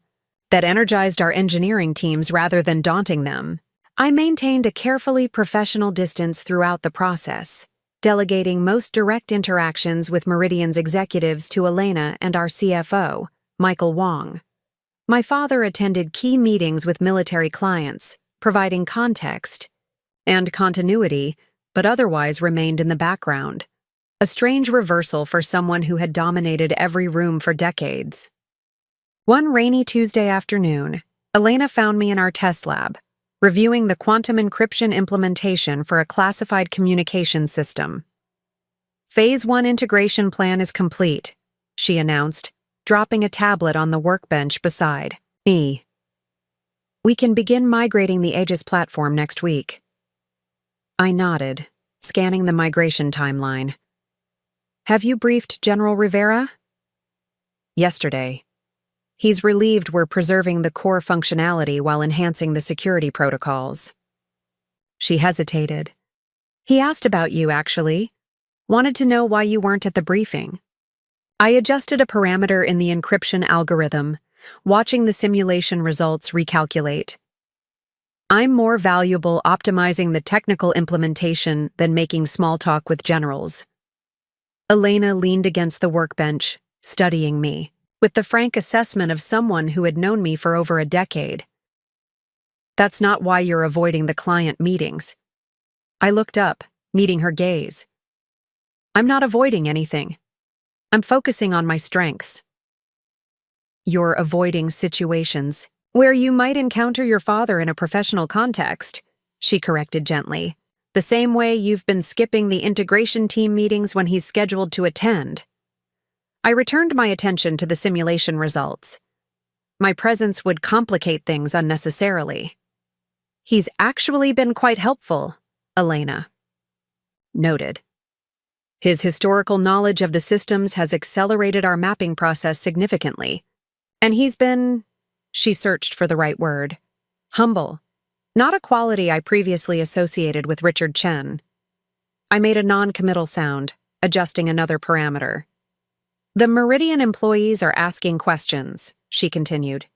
that energized our engineering teams rather than daunting them. I maintained a carefully professional distance throughout the process, delegating most direct interactions with Meridian's executives to Elena and our CFO, Michael Wong. My father attended key meetings with military clients, providing context and continuity, but otherwise remained in the background. A strange reversal for someone who had dominated every room for decades. One rainy Tuesday afternoon, Elena found me in our test lab, reviewing the quantum encryption implementation for a classified communications system. Phase 1 integration plan is complete, she announced, dropping a tablet on the workbench beside me. We can begin migrating the Aegis platform next week. I nodded, scanning the migration timeline. Have you briefed General Rivera? Yesterday. He's relieved we're preserving the core functionality while enhancing the security protocols. She hesitated. He asked about you, actually. Wanted to know why you weren't at the briefing. I adjusted a parameter in the encryption algorithm, watching the simulation results recalculate. I'm more valuable optimizing the technical implementation than making small talk with generals. Elena leaned against the workbench, studying me, with the frank assessment of someone who had known me for over a decade. That's not why you're avoiding the client meetings. I looked up, meeting her gaze. I'm not avoiding anything. I'm focusing on my strengths. You're avoiding situations where you might encounter your father in a professional context, she corrected gently, the same way you've been skipping the integration team meetings when he's scheduled to attend. I returned my attention to the simulation results. My presence would complicate things unnecessarily. He's actually been quite helpful, Elena noted. His historical knowledge of the systems has accelerated our mapping process significantly. And he's been, she searched for the right word, humble, not a quality I previously associated with Richard Chen. I made a non-committal sound, adjusting another parameter. The Meridian employees are asking questions, she continued.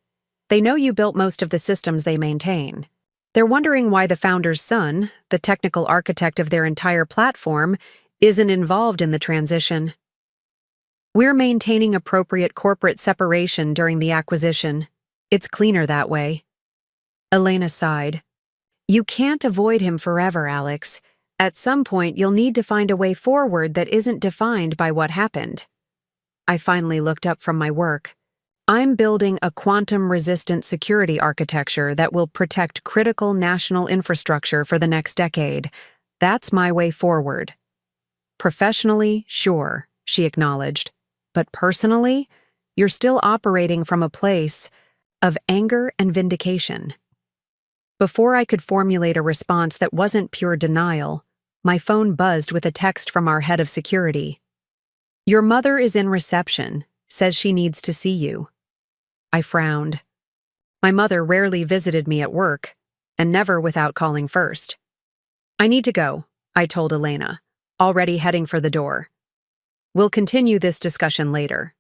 They know you built most of the systems they maintain. They're wondering why the founder's son, the technical architect of their entire platform, isn't involved in the transition. We're maintaining appropriate corporate separation during the acquisition. It's cleaner that way. Elena sighed. You can't avoid him forever, Alex. At some point, you'll need to find a way forward that isn't defined by what happened. I finally looked up from my work. I'm building a quantum-resistant security architecture that will protect critical national infrastructure for the next decade. That's my way forward. Professionally, sure, she acknowledged. But personally, you're still operating from a place of anger and vindication. Before I could formulate a response that wasn't pure denial, my phone buzzed with a text from our head of security. Your mother is in reception, says she needs to see you. I frowned. My mother rarely visited me at work, and never without calling first. I need to go, I told Elena, already heading for the door. We'll continue this discussion later.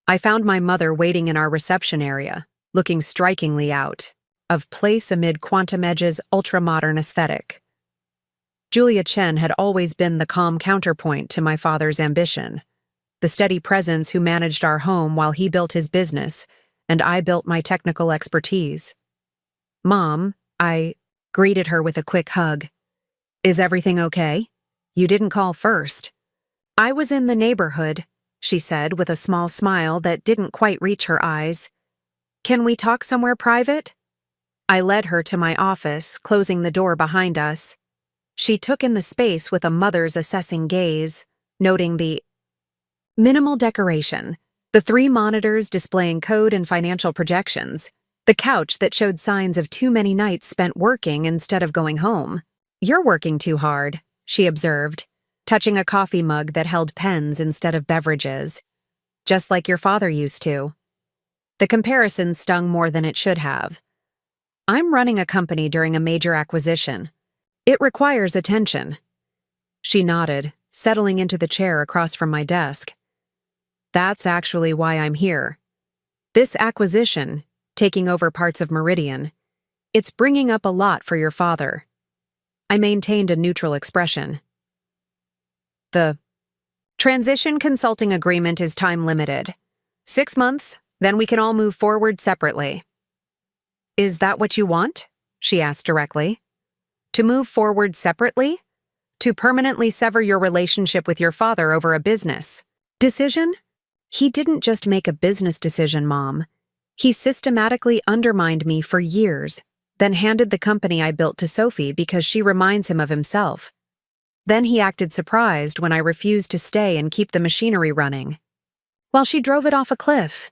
I found my mother waiting in our reception area, looking strikingly out of place amid Quantum Edge's ultra-modern aesthetic. Julia Chen had always been the calm counterpoint to my father's ambition, the steady presence who managed our home while he built his business, and I built my technical expertise. Mom, I greeted her with a quick hug. Is everything okay? You didn't call first. I was in the neighborhood, she said with a small smile that didn't quite reach her eyes. "Can we talk somewhere private?" I led her to my office, closing the door behind us. She took in the space with a mother's assessing gaze, noting the minimal decoration, the 3 monitors displaying code and financial projections, the couch that showed signs of too many nights spent working instead of going home. "You're working too hard," she observed, touching a coffee mug that held pens instead of beverages. "Just like your father used to." The comparison stung more than it should have. "I'm running a company during a major acquisition. It requires attention." She nodded, settling into the chair across from my desk. "That's actually why I'm here. This acquisition, taking over parts of Meridian, it's bringing up a lot for your father." I maintained a neutral expression. "The transition consulting agreement is time-limited. 6 months, then we can all move forward separately." "Is that what you want?" she asked directly. "To move forward separately? To permanently sever your relationship with your father over a business decision?" "He didn't just make a business decision, Mom. He systematically undermined me for years, then handed the company I built to Sophie because she reminds him of himself. Then he acted surprised when I refused to stay and keep the machinery running. Well, she drove it off a cliff."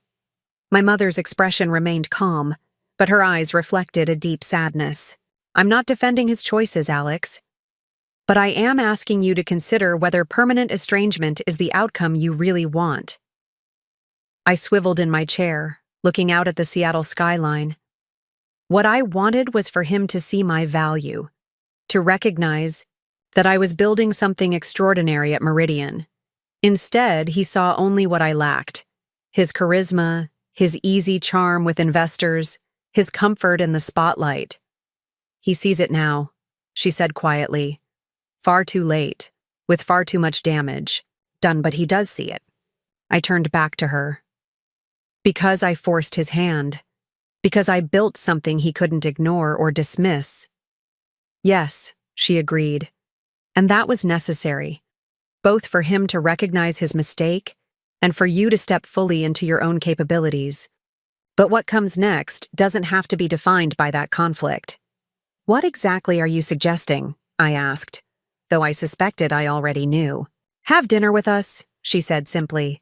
My mother's expression remained calm, but her eyes reflected a deep sadness. "I'm not defending his choices, Alex. But I am asking you to consider whether permanent estrangement is the outcome you really want." I swiveled in my chair, looking out at the Seattle skyline. What I wanted was for him to see my value, to recognize that I was building something extraordinary at Meridian. Instead, he saw only what I lacked: his charisma, his easy charm with investors, his comfort in the spotlight. "He sees it now," she said quietly. "Far too late, with far too much damage done, but he does see it." I turned back to her. "Because I forced his hand. Because I built something he couldn't ignore or dismiss." "Yes," she agreed. "And that was necessary, both for him to recognize his mistake and for you to step fully into your own capabilities. But what comes next doesn't have to be defined by that conflict." "What exactly are you suggesting?" I asked, though I suspected I already knew. "Have dinner with us," she said simply.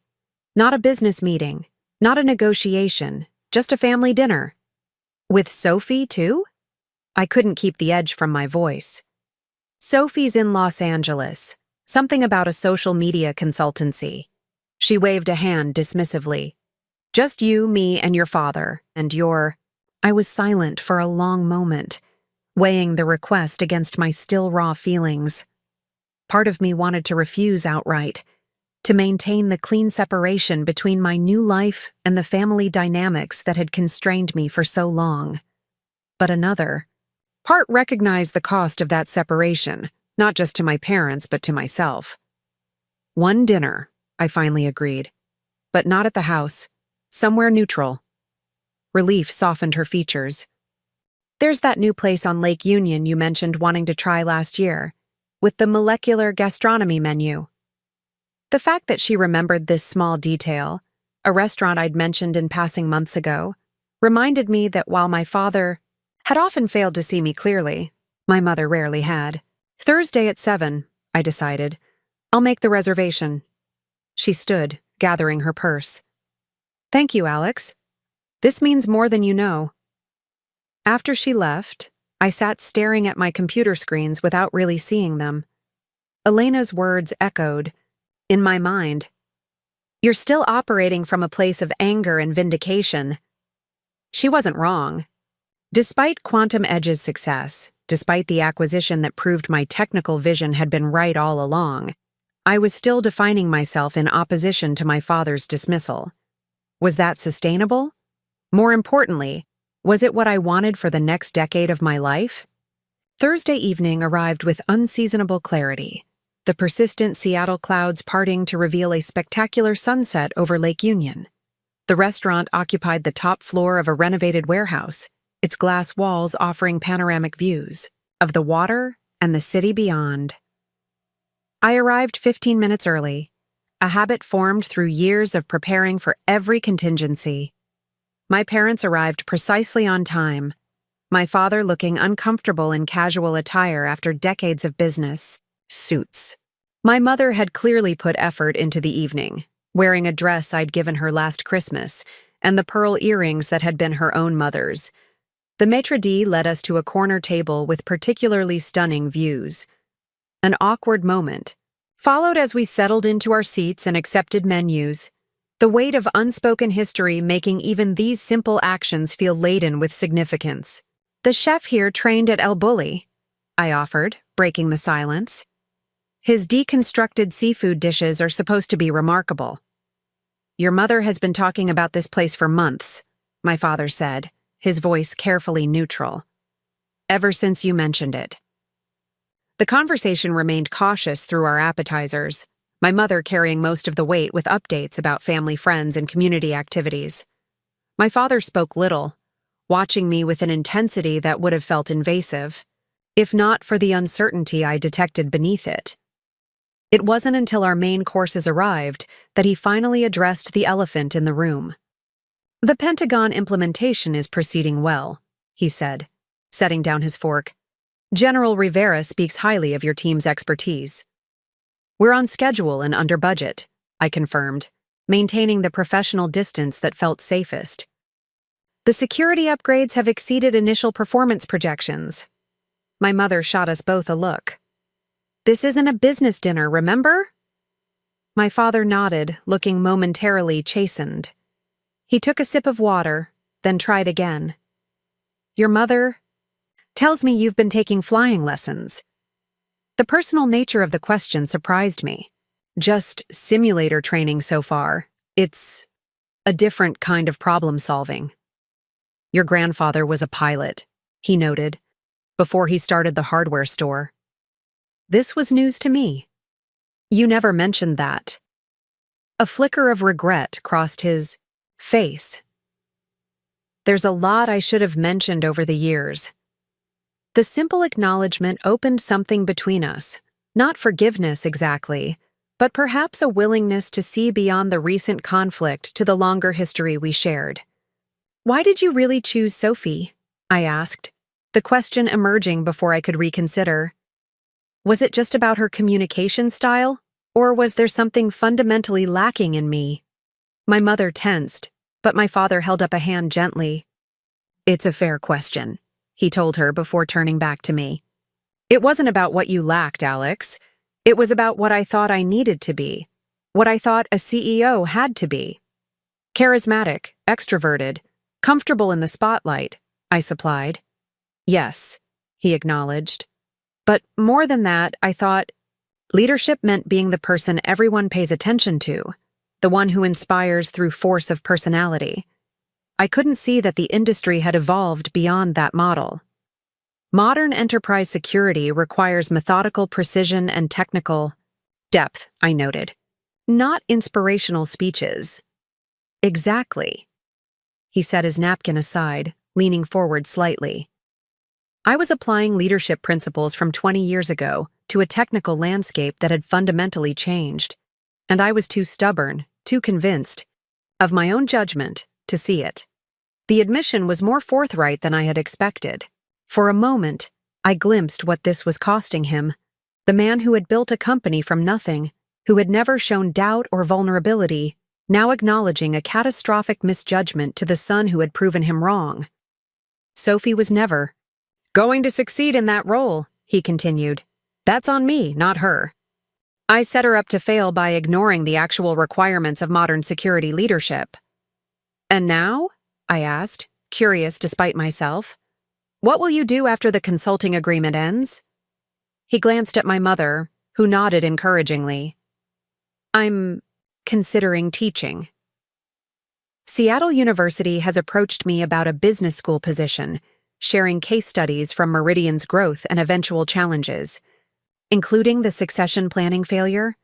"Not a business meeting, not a negotiation, just a family dinner." "With Sophie, too?" I couldn't keep the edge from my voice. "Sophie's in Los Angeles. Something about a social media consultancy." She waved a hand dismissively. "Just you, me, and your father, and your—" I was silent for a long moment, weighing the request against my still raw feelings. Part of me wanted to refuse outright, to maintain the clean separation between my new life and the family dynamics that had constrained me for so long. But another part recognized the cost of that separation, not just to my parents but to myself. "One dinner," I finally agreed. "But not at the house. Somewhere neutral." Relief softened her features. "There's that new place on Lake Union you mentioned wanting to try last year, with the molecular gastronomy menu." The fact that she remembered this small detail, a restaurant I'd mentioned in passing months ago, reminded me that while my father had often failed to see me clearly, my mother rarely had. "Thursday at 7, I decided. "I'll make the reservation." She stood, gathering her purse. "Thank you, Alex. This means more than you know." After she left, I sat staring at my computer screens without really seeing them. Elena's words echoed in my mind. "You're still operating from a place of anger and vindication." She wasn't wrong. Despite Quantum Edge's success, despite the acquisition that proved my technical vision had been right all along, I was still defining myself in opposition to my father's dismissal. Was that sustainable? More importantly, was it what I wanted for the next decade of my life? Thursday evening arrived with unseasonable clarity, the persistent Seattle clouds parting to reveal a spectacular sunset over Lake Union. The restaurant occupied the top floor of a renovated warehouse, its glass walls offering panoramic views of the water and the city beyond. I arrived 15 minutes early, a habit formed through years of preparing for every contingency. My parents arrived precisely on time, my father looking uncomfortable in casual attire after decades of business suits. My mother had clearly put effort into the evening, wearing a dress I'd given her last Christmas and the pearl earrings that had been her own mother's. The maitre d' led us to a corner table with particularly stunning views. An awkward moment followed as we settled into our seats and accepted menus, the weight of unspoken history making even these simple actions feel laden with significance. "The chef here trained at El Bulli," I offered, breaking the silence. "His deconstructed seafood dishes are supposed to be remarkable." "Your mother has been talking about this place for months," my father said, his voice carefully neutral. "Ever since you mentioned it." The conversation remained cautious through our appetizers, my mother carrying most of the weight with updates about family friends and community activities. My father spoke little, watching me with an intensity that would have felt invasive, if not for the uncertainty I detected beneath it. It wasn't until our main courses arrived that he finally addressed the elephant in the room. "The Pentagon implementation is proceeding well," he said, setting down his fork. "General Rivera speaks highly of your team's expertise." "We're on schedule and under budget," I confirmed, maintaining the professional distance that felt safest. "The security upgrades have exceeded initial performance projections." My mother shot us both a look. "This isn't a business dinner, remember?" My father nodded, looking momentarily chastened. He took a sip of water, then tried again. "Your mother tells me you've been taking flying lessons." The personal nature of the question surprised me. "Just simulator training so far. It's a different kind of problem solving." "Your grandfather was a pilot," he noted, "before he started the hardware store." This was news to me. "You never mentioned that." A flicker of regret crossed his face. "There's a lot I should have mentioned over the years." The simple acknowledgement opened something between us, not forgiveness exactly, but perhaps a willingness to see beyond the recent conflict to the longer history we shared. "Why did you really choose Sophie?" I asked, the question emerging before I could reconsider. Was it just about her communication style, or was there something fundamentally lacking in me? My mother tensed, but my father held up a hand gently. "It's a fair question," he told her before turning back to me. "It wasn't about what you lacked, Alex. It was about what I thought I needed to be, what I thought a CEO had to be. Charismatic, extroverted, comfortable in the spotlight," I supplied. "Yes," he acknowledged. "But more than that, I thought leadership meant being the person everyone pays attention to, the one who inspires through force of personality." I couldn't see that the industry had evolved beyond that model. Modern enterprise security requires methodical precision and technical depth, I noted, not inspirational speeches. "Exactly." He set his napkin aside, leaning forward slightly. I was applying leadership principles from 20 years ago to a technical landscape that had fundamentally changed, and I was too stubborn, too convinced of my own judgment to see it. The admission was more forthright than I had expected. For a moment, I glimpsed what this was costing him, the man who had built a company from nothing, who had never shown doubt or vulnerability, now acknowledging a catastrophic misjudgment to the son who had proven him wrong. "Sophie was never going to succeed in that role," he continued. "That's on me, not her. I set her up to fail by ignoring the actual requirements of modern security leadership." "And now?" I asked, curious despite myself. "What will you do after the consulting agreement ends?" He glanced at my mother, who nodded encouragingly. "I'm considering teaching." Seattle University has approached me about a business school position, sharing case studies from Meridian's growth and eventual challenges, including the succession planning failure.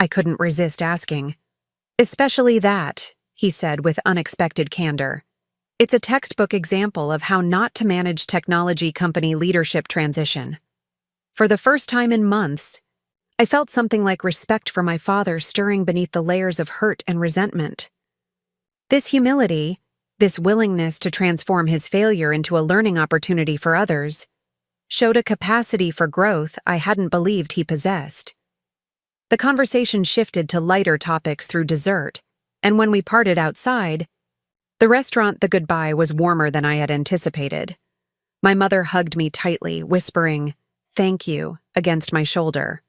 I couldn't resist asking. "Especially that," he said with unexpected candor. "It's a textbook example of how not to manage technology company leadership transition." For the first time in months, I felt something like respect for my father stirring beneath the layers of hurt and resentment. This humility, this willingness to transform his failure into a learning opportunity for others, showed a capacity for growth I hadn't believed he possessed. The conversation shifted to lighter topics through dessert, and when we parted outside, the restaurant The Goodbye was warmer than I had anticipated. My mother hugged me tightly, whispering, "Thank you," against my shoulder.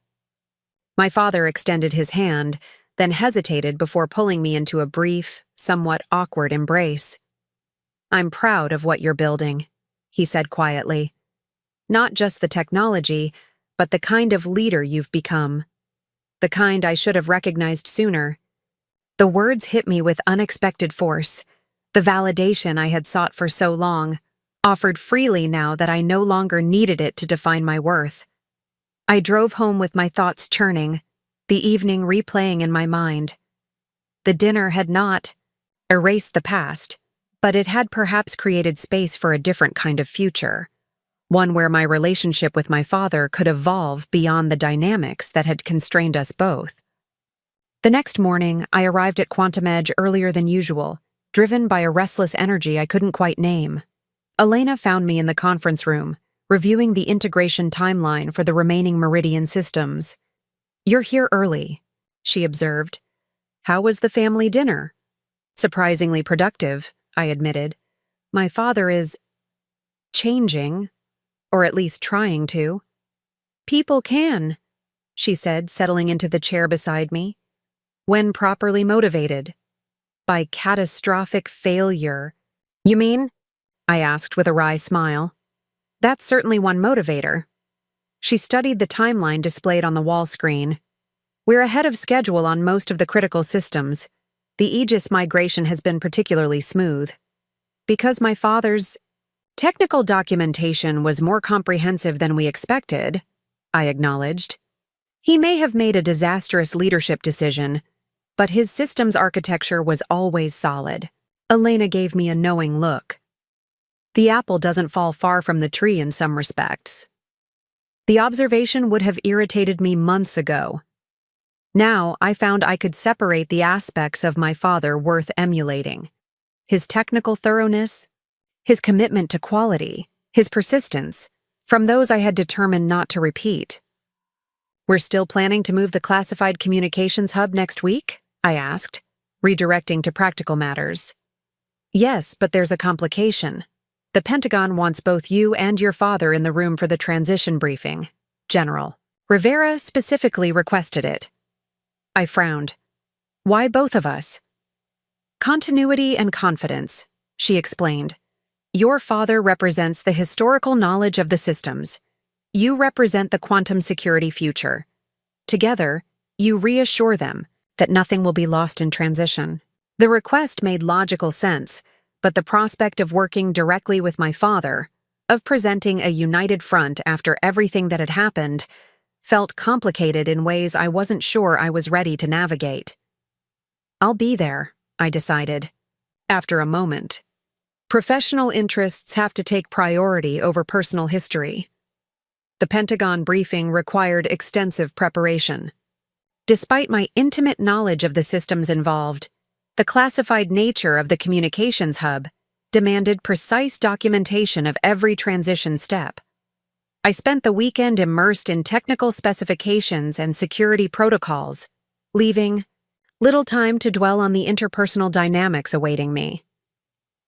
My father extended his hand, then hesitated before pulling me into a brief, somewhat awkward embrace. "I'm proud of what you're building," he said quietly. "Not just the technology, but the kind of leader you've become. The kind I should have recognized sooner." The words hit me with unexpected force, the validation I had sought for so long, offered freely now that I no longer needed it to define my worth. I drove home with my thoughts churning, the evening replaying in my mind. The dinner had not erased the past, but it had perhaps created space for a different kind of future, one where my relationship with my father could evolve beyond the dynamics that had constrained us both. The next morning, I arrived at Quantum Edge earlier than usual, driven by a restless energy I couldn't quite name. Elena found me in the conference room, reviewing the integration timeline for the remaining Meridian systems. "You're here early," she observed. "How was the family dinner?" "Surprisingly productive," I admitted. "My father is changing, or at least trying to." "People can," she said, settling into the chair beside me, "when properly motivated. By catastrophic failure." "You mean?" I asked with a wry smile. "That's certainly one motivator." She studied the timeline displayed on the wall screen. "We're ahead of schedule on most of the critical systems. The Aegis migration has been particularly smooth. Because my father's technical documentation was more comprehensive than we expected," I acknowledged. "He may have made a disastrous leadership decision, but his systems architecture was always solid." Elena gave me a knowing look. "The apple doesn't fall far from the tree in some respects." The observation would have irritated me months ago. Now I found I could separate the aspects of my father worth emulating: his technical thoroughness, his commitment to quality, his persistence, from those I had determined not to repeat. "We're still planning to move the classified communications hub next week?" I asked, redirecting to practical matters. "Yes, but there's a complication. The Pentagon wants both you and your father in the room for the transition briefing. General Rivera specifically requested it." I frowned. "Why both of us?" "Continuity and confidence," she explained. "Your father represents the historical knowledge of the systems. You represent the quantum security future. Together, you reassure them that nothing will be lost in transition." The request made logical sense, but the prospect of working directly with my father, of presenting a united front after everything that had happened, felt complicated in ways I wasn't sure I was ready to navigate. "I'll be there," I decided. After a moment. Professional interests have to take priority over personal history. The Pentagon briefing required extensive preparation. Despite my intimate knowledge of the systems involved, the classified nature of the communications hub demanded precise documentation of every transition step. I spent the weekend immersed in technical specifications and security protocols, leaving little time to dwell on the interpersonal dynamics awaiting me.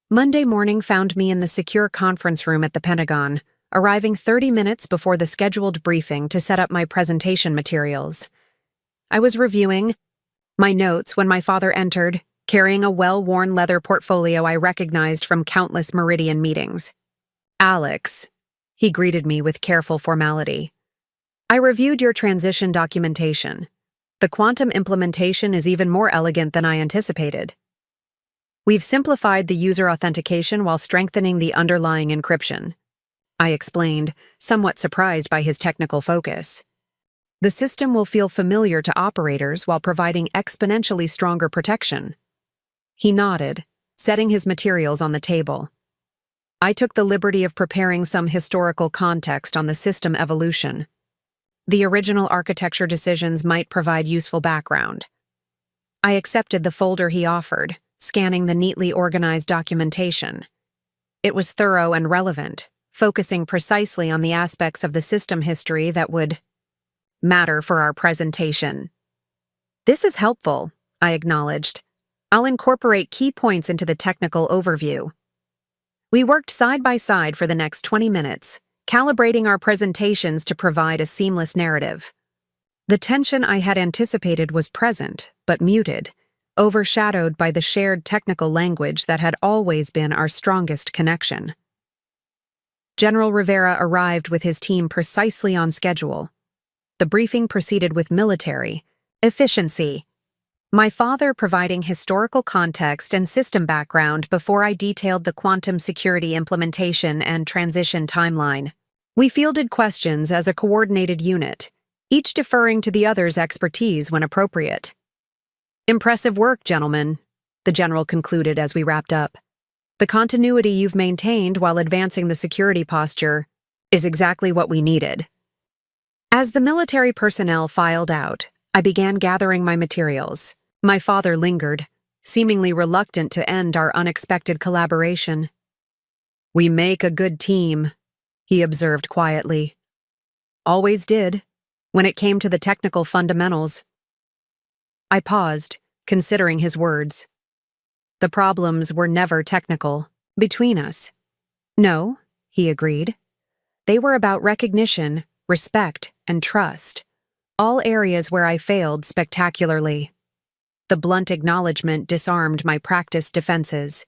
Monday morning found me in the secure conference room at the Pentagon, arriving 30 minutes before the scheduled briefing to set up my presentation materials. I was reviewing my notes when my father entered, carrying a well-worn leather portfolio I recognized from countless Meridian meetings. "Alex," he greeted me with careful formality. "I reviewed your transition documentation. The quantum implementation is even more elegant than I anticipated. We've simplified the user authentication while strengthening the underlying encryption," I explained, somewhat surprised by his technical focus. "The system will feel familiar to operators while providing exponentially stronger protection." He nodded, setting his materials on the table. I took the liberty of preparing some historical context on the system evolution. The original architecture decisions might provide useful background. I accepted the folder he offered, scanning the neatly organized documentation. It was thorough and relevant, focusing precisely on the aspects of the system history that would matter for our presentation. This is helpful, I acknowledged. I'll incorporate key points into the technical overview. We worked side by side for the next 20 minutes, calibrating our presentations to provide a seamless narrative. The tension I had anticipated was present, but muted, overshadowed by the shared technical language that had always been our strongest connection. General Rivera arrived with his team precisely on schedule. The briefing proceeded with military efficiency, my father providing historical context and system background before I detailed the quantum security implementation and transition timeline. We fielded questions as a coordinated unit, each deferring to the other's expertise when appropriate. "Impressive work, gentlemen," the general concluded as we wrapped up. "The continuity you've maintained while advancing the security posture is exactly what we needed." As the military personnel filed out, I began gathering my materials. My father lingered, seemingly reluctant to end our unexpected collaboration. "We make a good team," he observed quietly. "Always did, when it came to the technical fundamentals." I paused, considering his words. The problems were never technical, between us. "No," he agreed. "They were about recognition, respect, and trust, all areas where I failed spectacularly." The blunt acknowledgement disarmed my practiced defenses.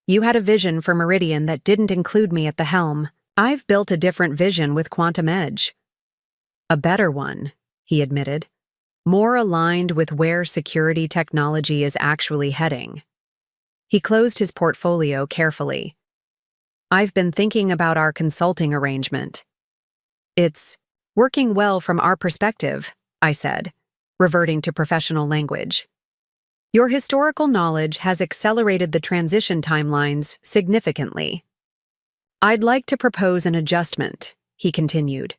"You had a vision for Meridian that didn't include me at the helm. I've built a different vision with Quantum Edge." "A better one," he admitted. "More aligned with where security technology is actually heading." He closed his portfolio carefully. "I've been thinking about our consulting arrangement. It's working well from our perspective," I said, reverting to professional language. "Your historical knowledge has accelerated the transition timelines significantly." "I'd like to propose an adjustment," he continued.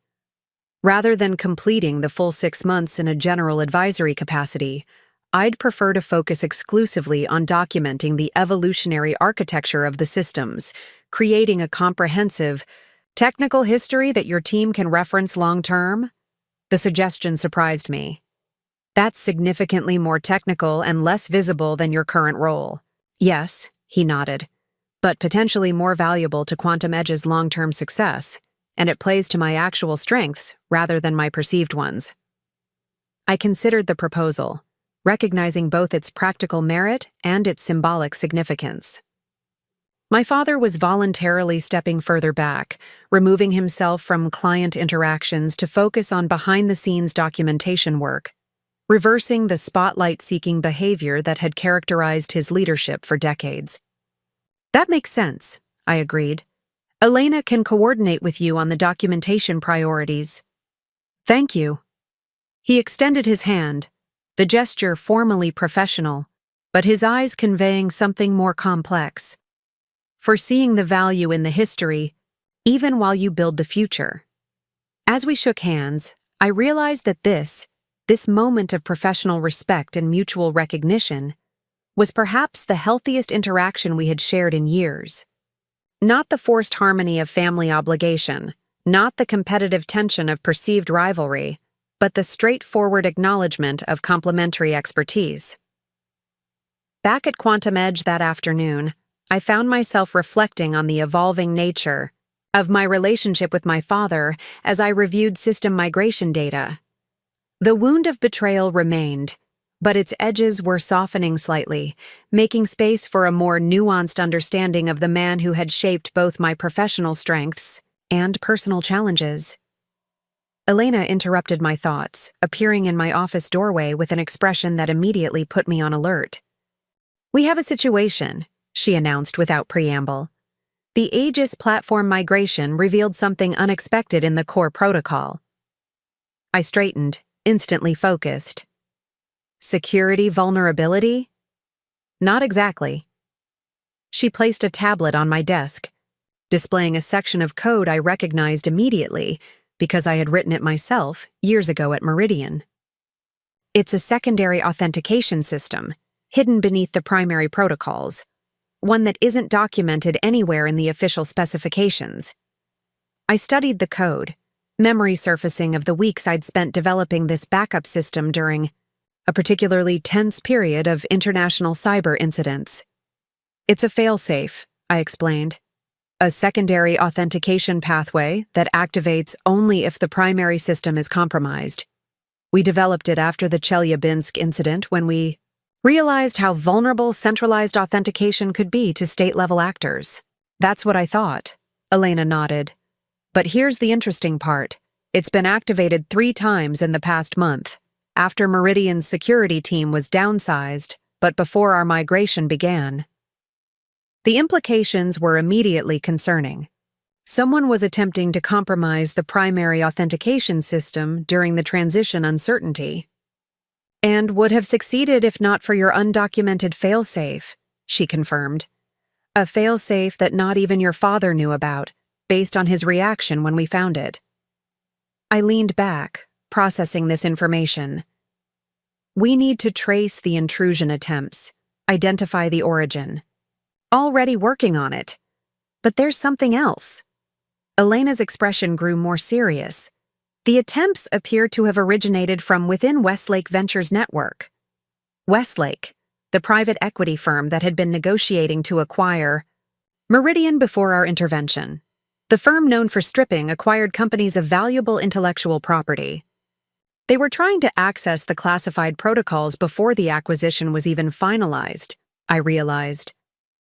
"Rather than completing the full 6 months in a general advisory capacity, I'd prefer to focus exclusively on documenting the evolutionary architecture of the systems, creating a comprehensive, technical history that your team can reference long-term." The suggestion surprised me. "That's significantly more technical and less visible than your current role." "Yes," he nodded, "but potentially more valuable to Quantum Edge's long-term success, and it plays to my actual strengths rather than my perceived ones." I considered the proposal, recognizing both its practical merit and its symbolic significance. My father was voluntarily stepping further back, removing himself from client interactions to focus on behind-the-scenes documentation work, reversing the spotlight-seeking behavior that had characterized his leadership for decades. "That makes sense," I agreed. "Elena can coordinate with you on the documentation priorities." "Thank you." He extended his hand, the gesture formally professional, but his eyes conveying something more complex. "Foreseeing the value in the history, even while you build the future." As we shook hands, I realized that this moment of professional respect and mutual recognition was perhaps the healthiest interaction we had shared in years. Not the forced harmony of family obligation, not the competitive tension of perceived rivalry, but the straightforward acknowledgement of complementary expertise. Back at Quantum Edge that afternoon, I found myself reflecting on the evolving nature of my relationship with my father as I reviewed system migration data. The wound of betrayal remained, but its edges were softening slightly, making space for a more nuanced understanding of the man who had shaped both my professional strengths and personal challenges. Elena interrupted my thoughts, appearing in my office doorway with an expression that immediately put me on alert. "We have a situation," she announced without preamble. "The Aegis platform migration revealed something unexpected in the core protocol." I straightened, instantly focused. "Security vulnerability?" "Not exactly." She placed a tablet on my desk, displaying a section of code I recognized immediately, because I had written it myself years ago at Meridian. It's a secondary authentication system, hidden beneath the primary protocols, one that isn't documented anywhere in the official specifications. I studied the code, memory surfacing of the weeks I'd spent developing this backup system during a particularly tense period of international cyber incidents. It's a failsafe, I explained. A secondary authentication pathway that activates only if the primary system is compromised. We developed it after the Chelyabinsk incident when we realized how vulnerable centralized authentication could be to state-level actors. That's what I thought. Elena nodded. But here's the interesting part. It's been activated 3 times in the past month, after Meridian's security team was downsized, but before our migration began. The implications were immediately concerning. Someone was attempting to compromise the primary authentication system during the transition uncertainty, and would have succeeded if not for your undocumented failsafe, she confirmed. A failsafe that not even your father knew about, based on his reaction when we found it. I leaned back, processing this information. We need to trace the intrusion attempts, identify the origin. Already working on it. But there's something else. Elena's expression grew more serious. The attempts appear to have originated from within Westlake Ventures' network. Westlake, the private equity firm that had been negotiating to acquire Meridian before our intervention. The firm known for stripping acquired companies of valuable intellectual property. They were trying to access the classified protocols before the acquisition was even finalized, I realized,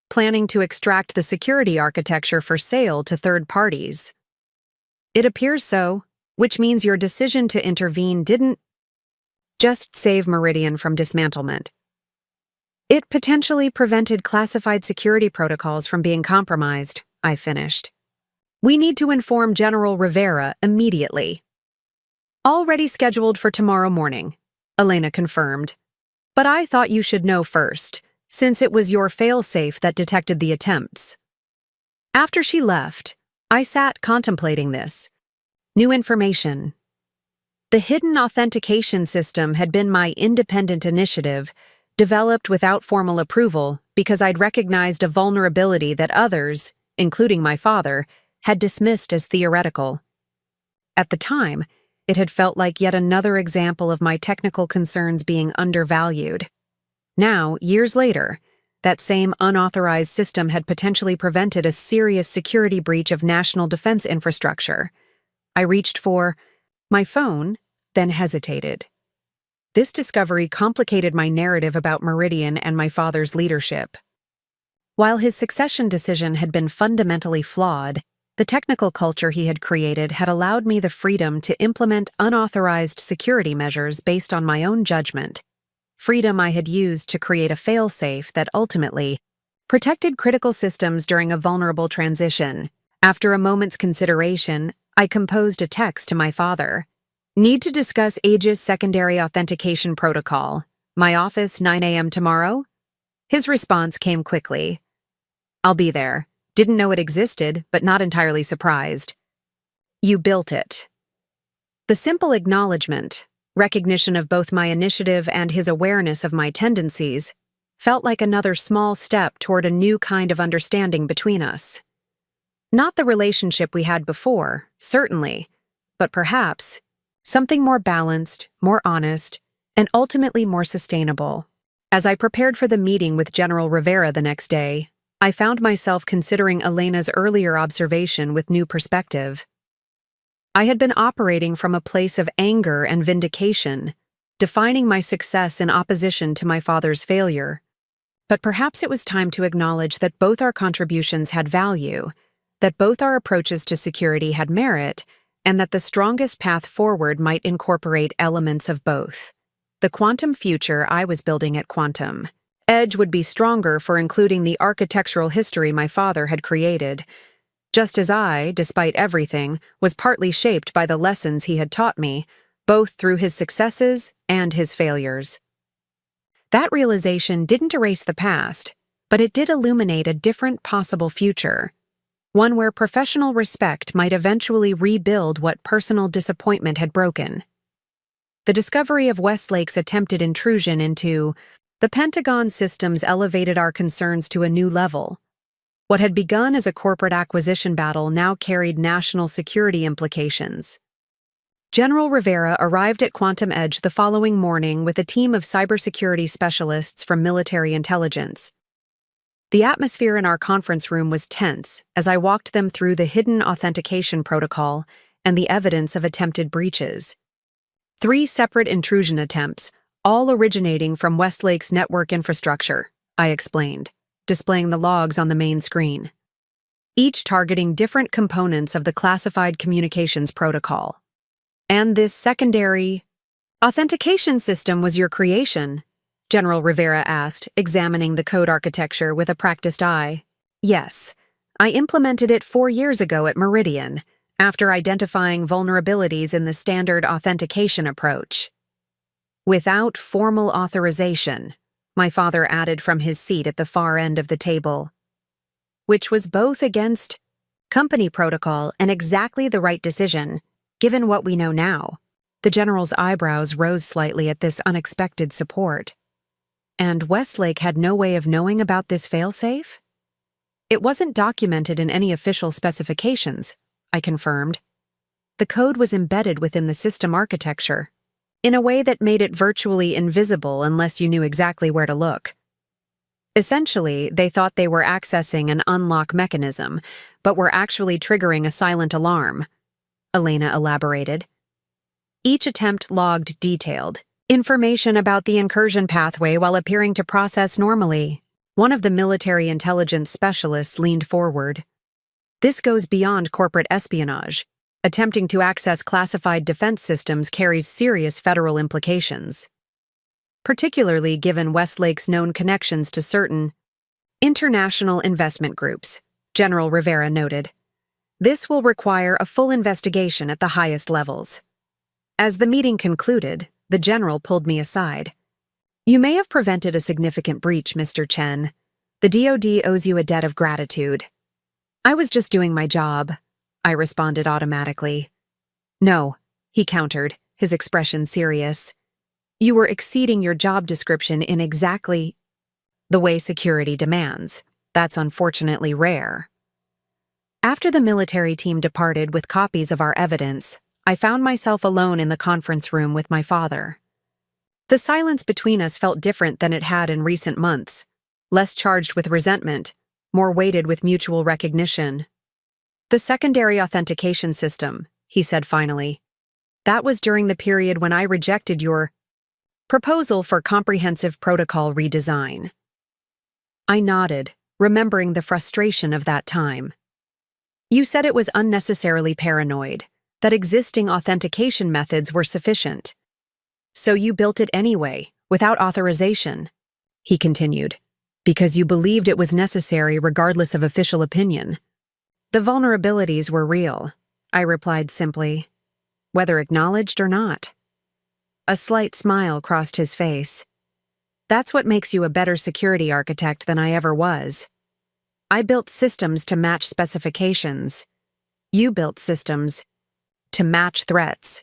planning to extract the security architecture for sale to third parties. It appears so, which means your decision to intervene didn't just save Meridian from dismantlement. It potentially prevented classified security protocols from being compromised, I finished. We need to inform General Rivera immediately. Already scheduled for tomorrow morning, Elena confirmed. But I thought you should know first, since it was your failsafe that detected the attempts. After she left, I sat contemplating this. New information. The hidden authentication system had been my independent initiative, developed without formal approval because I'd recognized a vulnerability that others, including my father, had dismissed as theoretical. At the time, it had felt like yet another example of my technical concerns being undervalued. Now, years later, that same unauthorized system had potentially prevented a serious security breach of national defense infrastructure. I reached for my phone, then hesitated. This discovery complicated my narrative about Meridian and my father's leadership. While his succession decision had been fundamentally flawed, the technical culture he had created had allowed me the freedom to implement unauthorized security measures based on my own judgment. Freedom I had used to create a failsafe that ultimately protected critical systems during a vulnerable transition. After a moment's consideration, I composed a text to my father. Need to discuss Aegis secondary authentication protocol. My office, 9 a.m. tomorrow? His response came quickly. I'll be there. Didn't know it existed, but not entirely surprised. You built it. The simple acknowledgement, recognition of both my initiative and his awareness of my tendencies, felt like another small step toward a new kind of understanding between us. Not the relationship we had before, certainly, but perhaps something more balanced, more honest, and ultimately more sustainable. As I prepared for the meeting with General Rivera the next day, I found myself considering Elena's earlier observation with new perspective. I had been operating from a place of anger and vindication, defining my success in opposition to my father's failure. But perhaps it was time to acknowledge that both our contributions had value, that both our approaches to security had merit, and that the strongest path forward might incorporate elements of both. The quantum future I was building at Quantum Edge would be stronger for including the architectural history my father had created, just as I, despite everything, was partly shaped by the lessons he had taught me, both through his successes and his failures. That realization didn't erase the past, but it did illuminate a different possible future. one where professional respect might eventually rebuild what personal disappointment had broken. The discovery of Westlake's attempted intrusion into the Pentagon systems elevated our concerns to a new level. What had begun as a corporate acquisition battle now carried national security implications. General Rivera arrived at Quantum Edge the following morning with a team of cybersecurity specialists from military intelligence. The atmosphere in our conference room was tense as I walked them through the hidden authentication protocol and the evidence of attempted breaches. 3 separate intrusion attempts, all originating from Westlake's network infrastructure, I explained, displaying the logs on the main screen. Each targeting different components of the classified communications protocol. And this secondary authentication system was your creation? General Rivera asked, examining the code architecture with a practiced eye. Yes, I implemented it 4 years ago at Meridian, after identifying vulnerabilities in the standard authentication approach. Without formal authorization, my father added from his seat at the far end of the table, which was both against company protocol and exactly the right decision, given what we know now. The general's eyebrows rose slightly at this unexpected support. And Westlake had no way of knowing about this failsafe? It wasn't documented in any official specifications, I confirmed. The code was embedded within the system architecture, in a way that made it virtually invisible unless you knew exactly where to look. Essentially, they thought they were accessing an unlock mechanism, but were actually triggering a silent alarm, Elena elaborated. Each attempt logged detailed information about the incursion pathway while appearing to process normally. One of the military intelligence specialists leaned forward. This goes beyond corporate espionage. Attempting to access classified defense systems carries serious federal implications, particularly given Westlake's known connections to certain international investment groups, General Rivera noted. This will require a full investigation at the highest levels. As the meeting concluded, the general pulled me aside. You may have prevented a significant breach, Mr. Chen. The DoD owes you a debt of gratitude. I was just doing my job, I responded automatically. No, he countered, his expression serious. You were exceeding your job description in exactly the way security demands. That's unfortunately rare. After the military team departed with copies of our evidence, I found myself alone in the conference room with my father. The silence between us felt different than it had in recent months, less charged with resentment, more weighted with mutual recognition. The secondary authentication system, he said finally. That was during the period when I rejected your proposal for comprehensive protocol redesign. I nodded, remembering the frustration of that time. You said it was unnecessarily paranoid, that existing authentication methods were sufficient. So you built it anyway, without authorization, he continued, because you believed it was necessary regardless of official opinion. The vulnerabilities were real, I replied simply, whether acknowledged or not. A slight smile crossed his face. That's what makes you a better security architect than I ever was. I built systems to match specifications. You built systems to match threats,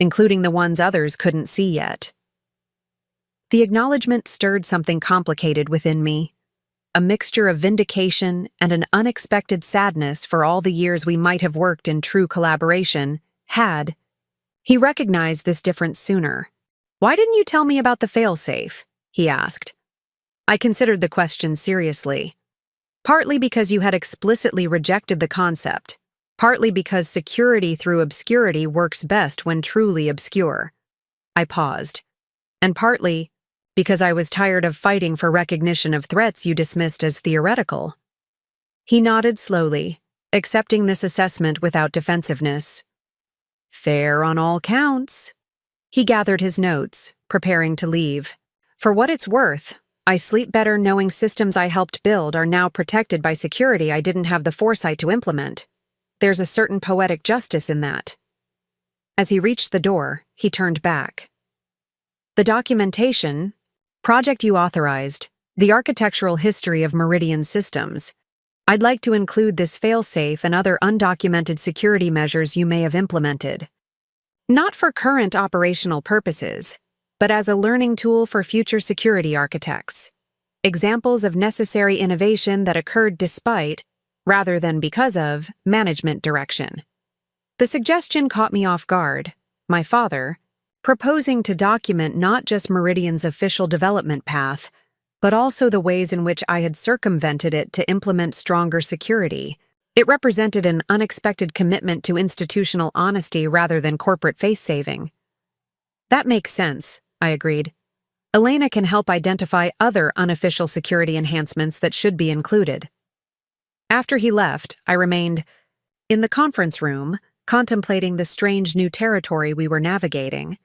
including the ones others couldn't see yet. The acknowledgement stirred something complicated within me, a mixture of vindication and an unexpected sadness for all the years we might have worked in true collaboration, had he recognized this difference sooner. Why didn't you tell me about the failsafe? He asked. I considered the question seriously. Partly because you had explicitly rejected the concept, partly because security through obscurity works best when truly obscure. I paused. And partly because I was tired of fighting for recognition of threats you dismissed as theoretical. He nodded slowly, accepting this assessment without defensiveness. Fair on all counts. He gathered his notes, preparing to leave. For what it's worth, I sleep better knowing systems I helped build are now protected by security I didn't have the foresight to implement. There's a certain poetic justice in that. As he reached the door, he turned back. The project you authorized, the architectural history of Meridian systems. I'd like to include this failsafe and other undocumented security measures you may have implemented. Not for current operational purposes, but as a learning tool for future security architects. Examples of necessary innovation that occurred despite, rather than because of, management direction. The suggestion caught me off guard. My father, proposing to document not just Meridian's official development path, but also the ways in which I had circumvented it to implement stronger security. It represented an unexpected commitment to institutional honesty rather than corporate face-saving. That makes sense, I agreed. Elena can help identify other unofficial security enhancements that should be included. After he left, I remained in the conference room, contemplating the strange new territory we were navigating.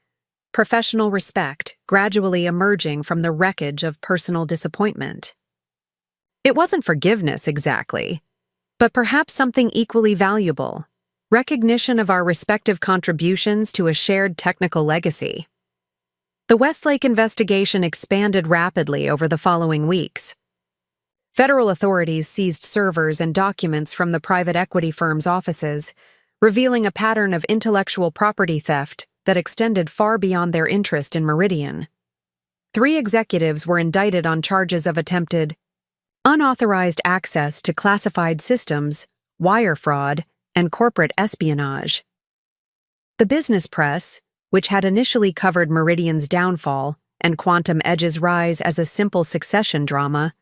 Professional respect gradually emerging from the wreckage of personal disappointment. It wasn't forgiveness exactly, but perhaps something equally valuable, recognition of our respective contributions to a shared technical legacy. The Westlake investigation expanded rapidly over the following weeks. Federal authorities seized servers and documents from the private equity firm's offices, revealing a pattern of intellectual property theft that extended far beyond their interest in Meridian. 3 executives were indicted on charges of attempted unauthorized access to classified systems, wire fraud, and corporate espionage. The business press, which had initially covered Meridian's downfall and Quantum Edge's rise as a simple succession drama,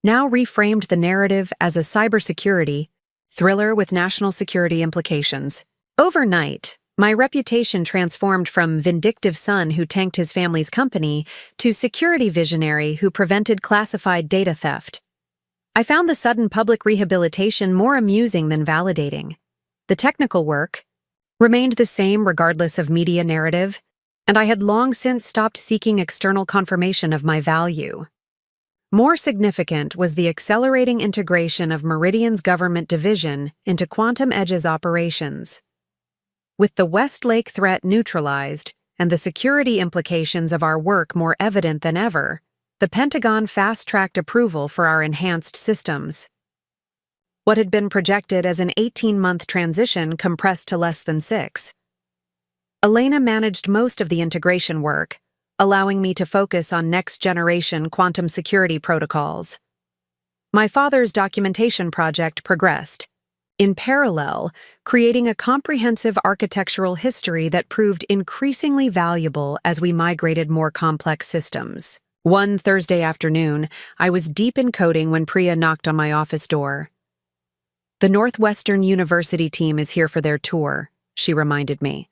now reframed the narrative as a cybersecurity thriller with national security implications. Overnight, my reputation transformed from vindictive son who tanked his family's company to security visionary who prevented classified data theft. I found the sudden public rehabilitation more amusing than validating. The technical work remained the same regardless of media narrative, and I had long since stopped seeking external confirmation of my value. More significant was the accelerating integration of Meridian's government division into Quantum Edge's operations. With the Westlake threat neutralized and the security implications of our work more evident than ever, the Pentagon fast-tracked approval for our enhanced systems. What had been projected as an 18-month transition compressed to less than 6. Elena managed most of the integration work, allowing me to focus on next-generation quantum security protocols. My father's documentation project progressed, in parallel, creating a comprehensive architectural history that proved increasingly valuable as we migrated more complex systems. One Thursday afternoon, I was deep in coding when Priya knocked on my office door. "The Northwestern University team is here for their tour," she reminded me.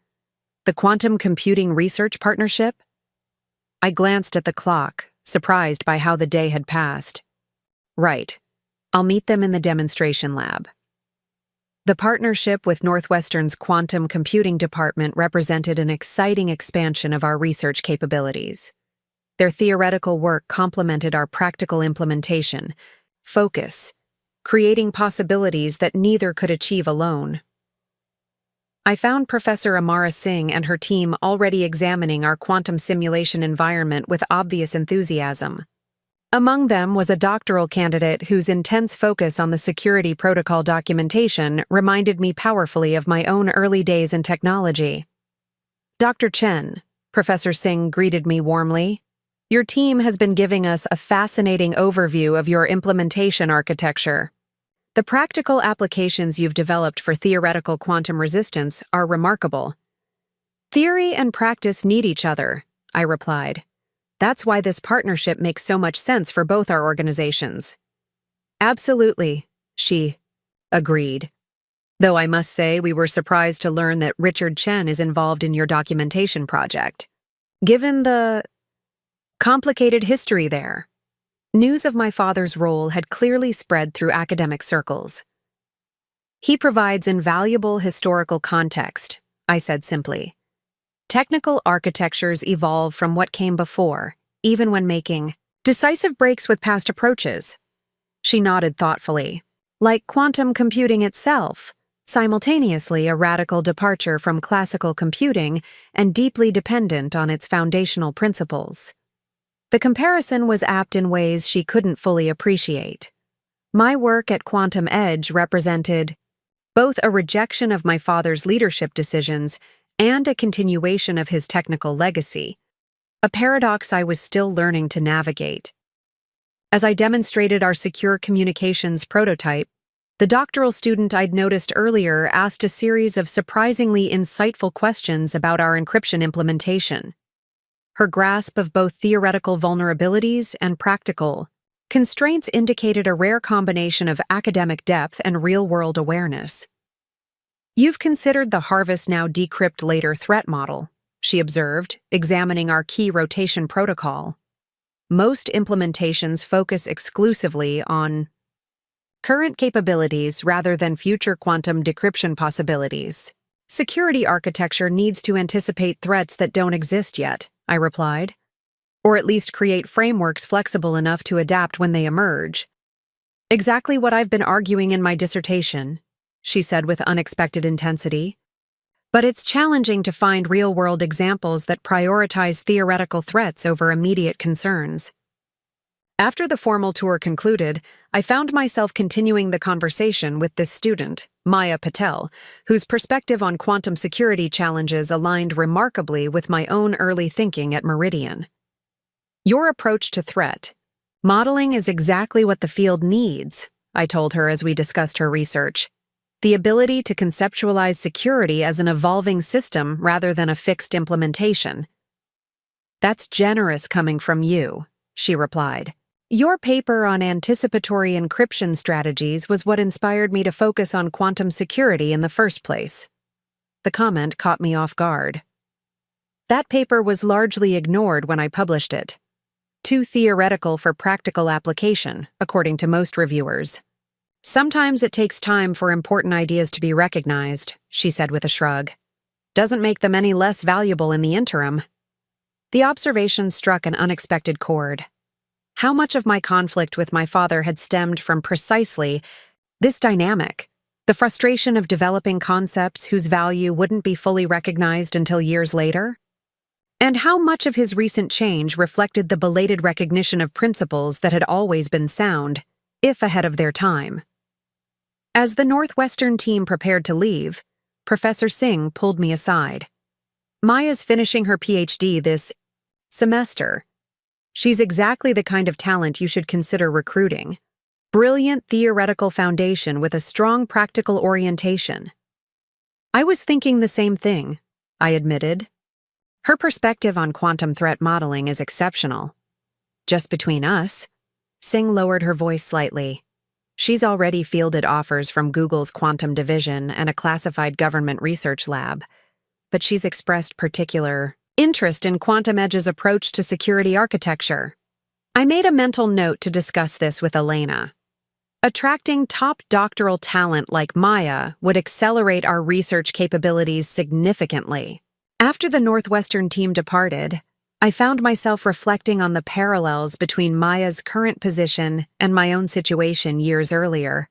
"The Quantum Computing Research Partnership?" I glanced at the clock, surprised by how the day had passed. "Right. I'll meet them in the demonstration lab." The partnership with Northwestern's Quantum Computing Department represented an exciting expansion of our research capabilities. Their theoretical work complemented our practical implementation, focus, creating possibilities that neither could achieve alone. I found Professor Amara Singh and her team already examining our quantum simulation environment with obvious enthusiasm. Among them was a doctoral candidate whose intense focus on the security protocol documentation reminded me powerfully of my own early days in technology. "Dr. Chen," Professor Singh greeted me warmly, "your team has been giving us a fascinating overview of your implementation architecture. The practical applications you've developed for theoretical quantum resistance are remarkable." "Theory and practice need each other," I replied. "That's why this partnership makes so much sense for both our organizations." "Absolutely," she agreed. Though I must say we were surprised to learn that Richard Chen is involved in your documentation project. Given the complicated history there, news of my father's role had clearly spread through academic circles. "He provides invaluable historical context," I said simply. "Technical architectures evolve from what came before, even when making decisive breaks with past approaches." She nodded thoughtfully. "Like quantum computing itself, simultaneously a radical departure from classical computing and deeply dependent on its foundational principles." The comparison was apt in ways she couldn't fully appreciate. My work at Quantum Edge represented both a rejection of my father's leadership decisions and a continuation of his technical legacy, a paradox I was still learning to navigate. As I demonstrated our secure communications prototype, the doctoral student I'd noticed earlier asked a series of surprisingly insightful questions about our encryption implementation. Her grasp of both theoretical vulnerabilities and practical constraints indicated a rare combination of academic depth and real-world awareness. "You've considered the harvest now decrypt later threat model," she observed, examining our key rotation protocol. "Most implementations focus exclusively on current capabilities rather than future quantum decryption possibilities. Security architecture needs to anticipate threats that don't exist yet," I replied, "or at least create frameworks flexible enough to adapt when they emerge." "Exactly what I've been arguing in my dissertation," she said with unexpected intensity. "But it's challenging to find real-world examples that prioritize theoretical threats over immediate concerns." After the formal tour concluded, I found myself continuing the conversation with this student, Maya Patel, whose perspective on quantum security challenges aligned remarkably with my own early thinking at Meridian. "Your approach to threat modeling is exactly what the field needs," I told her as we discussed her research. "The ability to conceptualize security as an evolving system rather than a fixed implementation." "That's generous coming from you," she replied. "Your paper on anticipatory encryption strategies was what inspired me to focus on quantum security in the first place." The comment caught me off guard. "That paper was largely ignored when I published it. Too theoretical for practical application, according to most reviewers." "Sometimes it takes time for important ideas to be recognized," she said with a shrug. "Doesn't make them any less valuable in the interim." The observation struck an unexpected chord. How much of my conflict with my father had stemmed from precisely this dynamic, the frustration of developing concepts whose value wouldn't be fully recognized until years later? And how much of his recent change reflected the belated recognition of principles that had always been sound, if ahead of their time? As the Northwestern team prepared to leave, Professor Singh pulled me aside. "Maya's finishing her PhD this semester. She's exactly the kind of talent you should consider recruiting. Brilliant theoretical foundation with a strong practical orientation." "I was thinking the same thing," I admitted. "Her perspective on quantum threat modeling is exceptional." "Just between us," Singh lowered her voice slightly, "she's already fielded offers from Google's quantum division and a classified government research lab, but she's expressed particular interest in Quantum Edge's approach to security architecture." I made a mental note to discuss this with Elena. Attracting top doctoral talent like Maya would accelerate our research capabilities significantly. After the Northwestern team departed, I found myself reflecting on the parallels between Maya's current position and my own situation years earlier.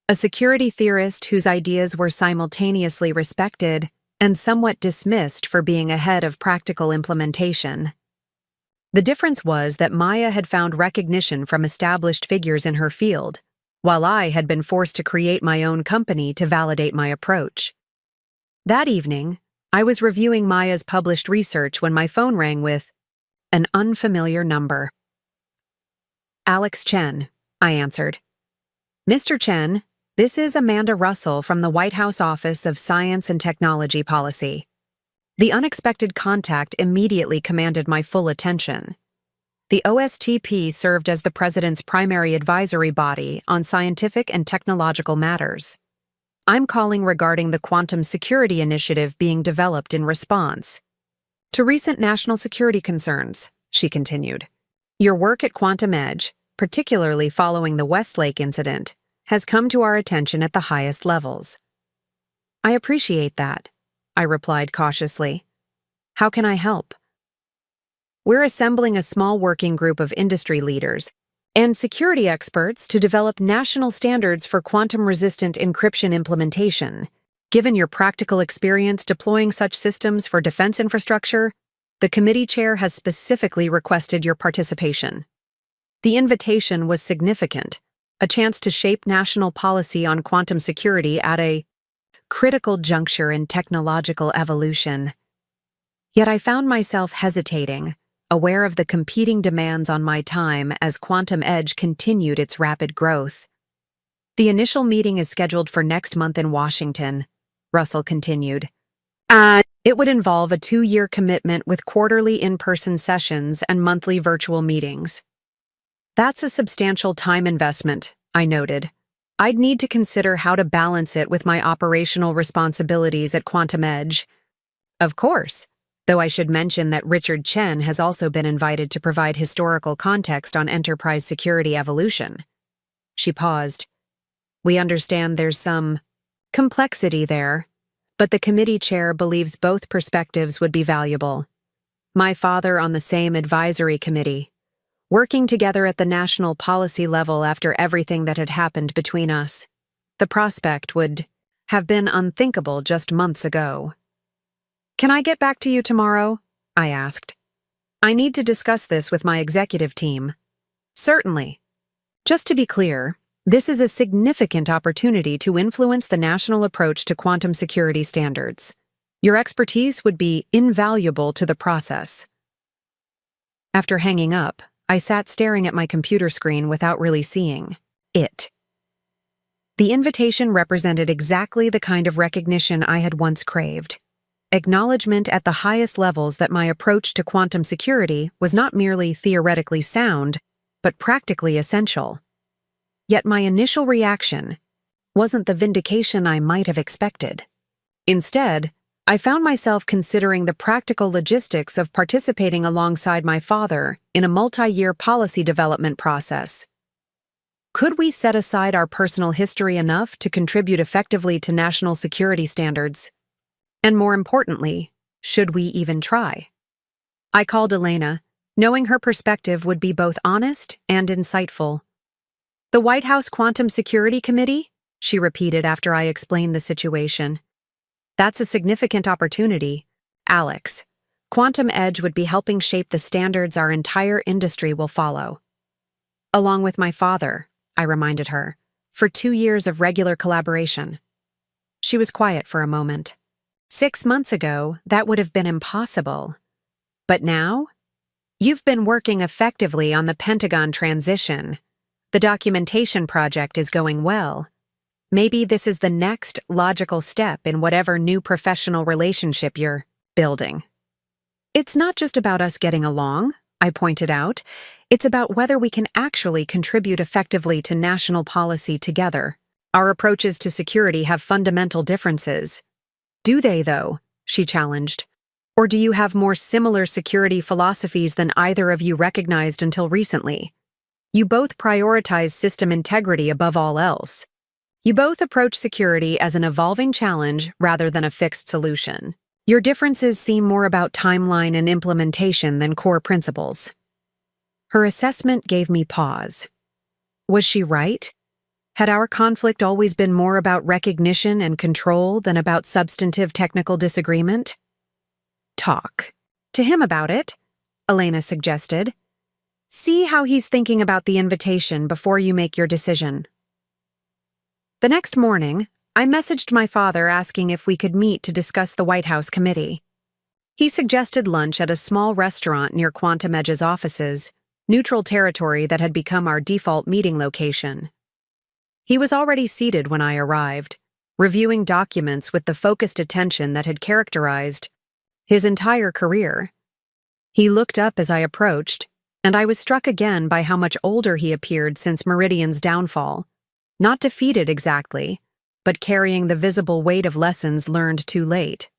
A security theorist whose ideas were simultaneously respected and somewhat dismissed for being ahead of practical implementation. The difference was that Maya had found recognition from established figures in her field, while I had been forced to create my own company to validate my approach. That evening, I was reviewing Maya's published research when my phone rang with an unfamiliar number. "Alex Chen," I answered. "Mr. Chen, this is Amanda Russell from the White House Office of Science and Technology Policy." The unexpected contact immediately commanded my full attention. The OSTP served as the President's primary advisory body on scientific and technological matters. "I'm calling regarding the quantum security initiative being developed in response to recent national security concerns," she continued. "Your work at Quantum Edge, particularly following the Westlake incident, has come to our attention at the highest levels." "I appreciate that," I replied cautiously. "How can I help?" "We're assembling a small working group of industry leaders and security experts to develop national standards for quantum-resistant encryption implementation. Given your practical experience deploying such systems for defense infrastructure, the committee chair has specifically requested your participation." The invitation was significant, a chance to shape national policy on quantum security at a critical juncture in technological evolution. Yet I found myself hesitating, aware of the competing demands on my time as Quantum Edge continued its rapid growth. The initial meeting is scheduled for next month in Washington, Russell continued. It would involve a 2-year commitment with quarterly in-person sessions and monthly virtual meetings. That's a substantial time investment, I noted. I'd need to consider how to balance it with my operational responsibilities at Quantum Edge. Of course, though I should mention that Richard Chen has also been invited to provide historical context on enterprise security evolution. She paused. We understand there's some complexity there, but the committee chair believes both perspectives would be valuable. My father on the same advisory committee, working together at the national policy level after everything that had happened between us. The prospect would have been unthinkable just months ago. Can I get back to you tomorrow? I asked. I need to discuss this with my executive team. Certainly. Just to be clear, this is a significant opportunity to influence the national approach to quantum security standards. Your expertise would be invaluable to the process. After hanging up, I sat staring at my computer screen without really seeing it. The invitation represented exactly the kind of recognition I had once craved. Acknowledgement at the highest levels that my approach to quantum security was not merely theoretically sound, but practically essential. Yet my initial reaction wasn't the vindication I might have expected. Instead, I found myself considering the practical logistics of participating alongside my father in a multi-year policy development process. Could we set aside our personal history enough to contribute effectively to national security standards? And more importantly, should we even try? I called Elena, knowing her perspective would be both honest and insightful. The White House Quantum Security Committee? She repeated after I explained the situation. That's a significant opportunity, Alex. Quantum Edge would be helping shape the standards our entire industry will follow. Along with my father, I reminded her, for 2 years of regular collaboration. She was quiet for a moment. 6 months ago, that would have been impossible. But now? You've been working effectively on the Pentagon transition. The documentation project is going well. Maybe this is the next logical step in whatever new professional relationship you're building. It's not just about us getting along, I pointed out. It's about whether we can actually contribute effectively to national policy together. Our approaches to security have fundamental differences. Do they, though? She challenged. Or do you have more similar security philosophies than either of you recognized until recently? You both prioritize system integrity above all else. You both approach security as an evolving challenge rather than a fixed solution. Your differences seem more about timeline and implementation than core principles. Her assessment gave me pause. Was she right? Had our conflict always been more about recognition and control than about substantive technical disagreement? Talk to him about it, Elena suggested. See how he's thinking about the invitation before you make your decision. The next morning, I messaged my father asking if we could meet to discuss the White House committee. He suggested lunch at a small restaurant near Quantum Edge's offices, neutral territory that had become our default meeting location. He was already seated when I arrived, reviewing documents with the focused attention that had characterized his entire career. He looked up as I approached, and I was struck again by how much older he appeared since Meridian's downfall. Not defeated exactly, but carrying the visible weight of lessons learned too late.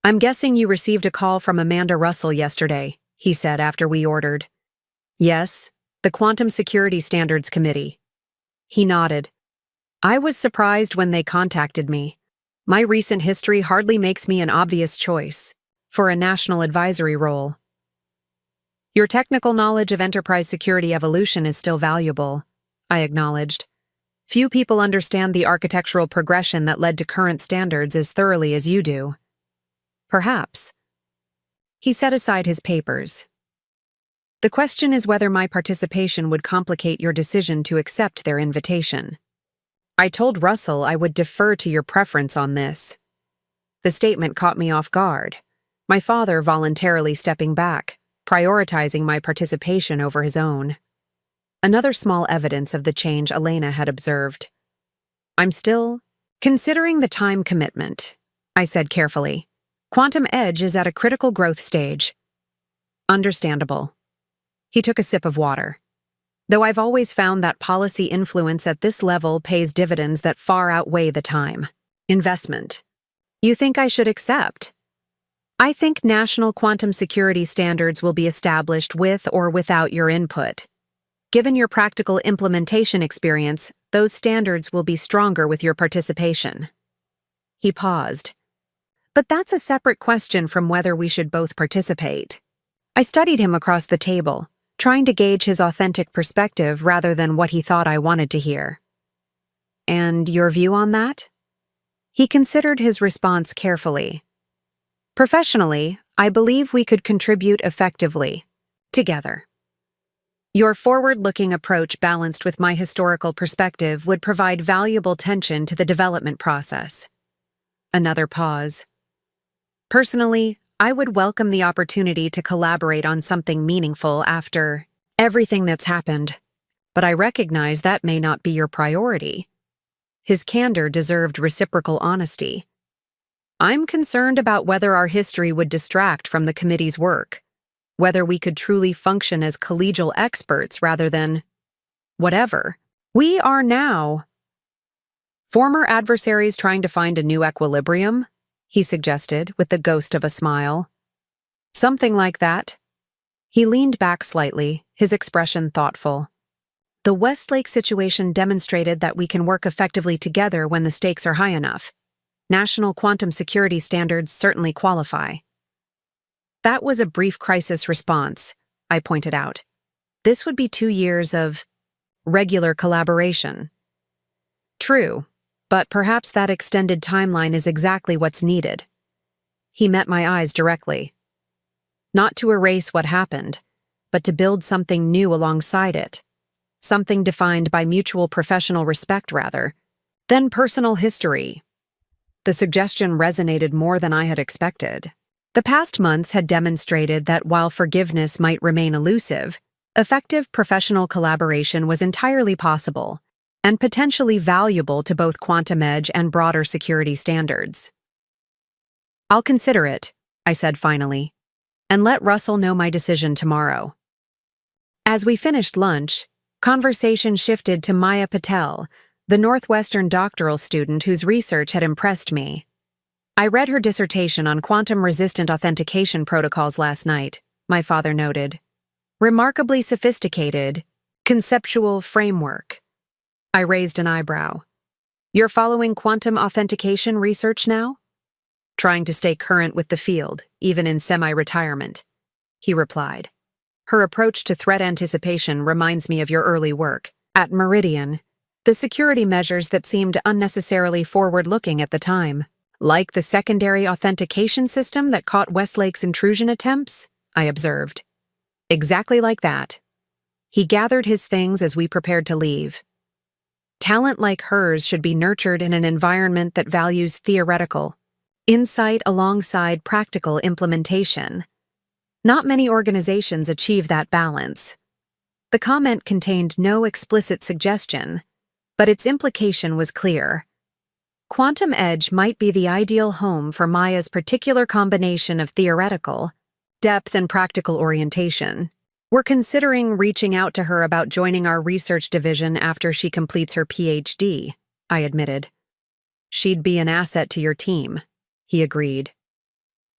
I'm guessing you received a call from Amanda Russell yesterday, he said after we ordered. Yes, the Quantum Security Standards Committee. He nodded. I was surprised when they contacted me. My recent history hardly makes me an obvious choice for a national advisory role. Your technical knowledge of enterprise security evolution is still valuable, I acknowledged. Few people understand the architectural progression that led to current standards as thoroughly as you do. Perhaps. He set aside his papers. The question is whether my participation would complicate your decision to accept their invitation. I told Russell I would defer to your preference on this. The statement caught me off guard, my father voluntarily stepping back, prioritizing my participation over his own. Another small evidence of the change Elena had observed. I'm still considering the time commitment, I said carefully. Quantum Edge is at a critical growth stage. Understandable. He took a sip of water. Though I've always found that policy influence at this level pays dividends that far outweigh the time. Investment. You think I should accept? I think national quantum security standards will be established with or without your input. Given your practical implementation experience, those standards will be stronger with your participation. He paused. But that's a separate question from whether we should both participate. I studied him across the table, trying to gauge his authentic perspective rather than what he thought I wanted to hear. And your view on that? He considered his response carefully. Professionally, I believe we could contribute effectively, together. Your forward-looking approach balanced with my historical perspective would provide valuable tension to the development process. Another pause. Personally, I would welcome the opportunity to collaborate on something meaningful after everything that's happened, but I recognize that may not be your priority. His candor deserved reciprocal honesty. I'm concerned about whether our history would distract from the committee's work, whether we could truly function as collegial experts rather than whatever. We are now. Former adversaries trying to find a new equilibrium? He suggested, with the ghost of a smile. Something like that. He leaned back slightly, his expression thoughtful. The Westlake situation demonstrated that we can work effectively together when the stakes are high enough. National quantum security standards certainly qualify. That was a brief crisis response, I pointed out. This would be 2 years of regular collaboration. True, but perhaps that extended timeline is exactly what's needed. He met my eyes directly. Not to erase what happened, but to build something new alongside it. Something defined by mutual professional respect rather than personal history. The suggestion resonated more than I had expected. The past months had demonstrated that while forgiveness might remain elusive, effective professional collaboration was entirely possible and potentially valuable to both Quantum Edge and broader security standards. I'll consider it, I said finally, and let Russell know my decision tomorrow. As we finished lunch, conversation shifted to Maya Patel, the Northwestern doctoral student whose research had impressed me. I read her dissertation on quantum-resistant authentication protocols last night, my father noted. Remarkably sophisticated, conceptual framework. I raised an eyebrow. You're following quantum authentication research now? Trying to stay current with the field, even in semi-retirement, he replied. Her approach to threat anticipation reminds me of your early work. At Meridian, the security measures that seemed unnecessarily forward-looking at the time. Like the secondary authentication system that caught Westlake's intrusion attempts, I observed. Exactly like that. He gathered his things as we prepared to leave. Talent like hers should be nurtured in an environment that values theoretical insight alongside practical implementation. Not many organizations achieve that balance. The comment contained no explicit suggestion, but its implication was clear. Quantum Edge might be the ideal home for Maya's particular combination of theoretical depth and practical orientation. We're considering reaching out to her about joining our research division after she completes her PhD, I admitted. She'd be an asset to your team, he agreed.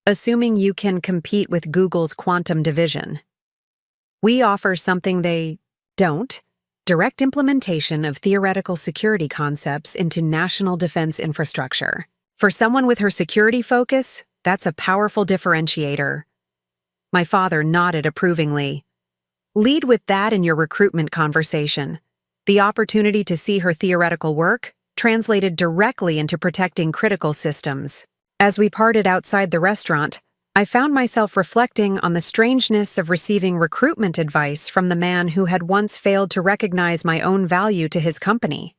Assuming you can compete with Google's quantum division. We offer something they don't. Direct implementation of theoretical security concepts into national defense infrastructure. For someone with her security focus, that's a powerful differentiator. My father nodded approvingly. Lead with that in your recruitment conversation. The opportunity to see her theoretical work translated directly into protecting critical systems. As we parted outside the restaurant, I found myself reflecting on the strangeness of receiving recruitment advice from the man who had once failed to recognize my own value to his company.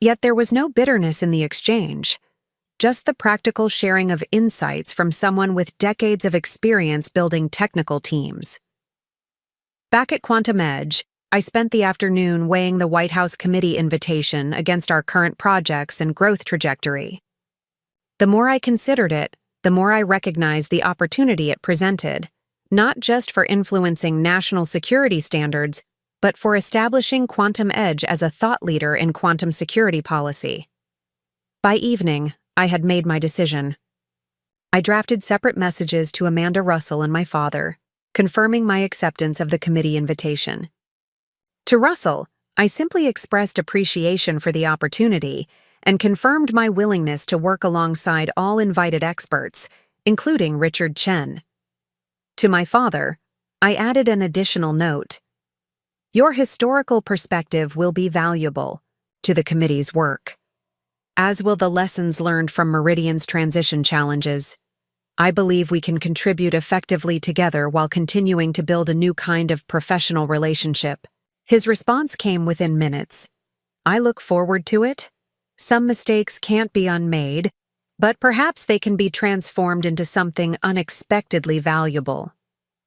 Yet there was no bitterness in the exchange, just the practical sharing of insights from someone with decades of experience building technical teams. Back at Quantum Edge, I spent the afternoon weighing the White House committee invitation against our current projects and growth trajectory. The more I considered it, the more I recognized the opportunity it presented, not just for influencing national security standards, but for establishing Quantum Edge as a thought leader in quantum security policy. By evening, I had made my decision. I drafted separate messages to Amanda Russell and my father, confirming my acceptance of the committee invitation. To Russell, I simply expressed appreciation for the opportunity and confirmed my willingness to work alongside all invited experts, including Richard Chen. To my father, I added an additional note. Your historical perspective will be valuable to the committee's work, as will the lessons learned from Meridian's transition challenges. I believe we can contribute effectively together while continuing to build a new kind of professional relationship. His response came within minutes. I look forward to it. Some mistakes can't be unmade, but perhaps they can be transformed into something unexpectedly valuable.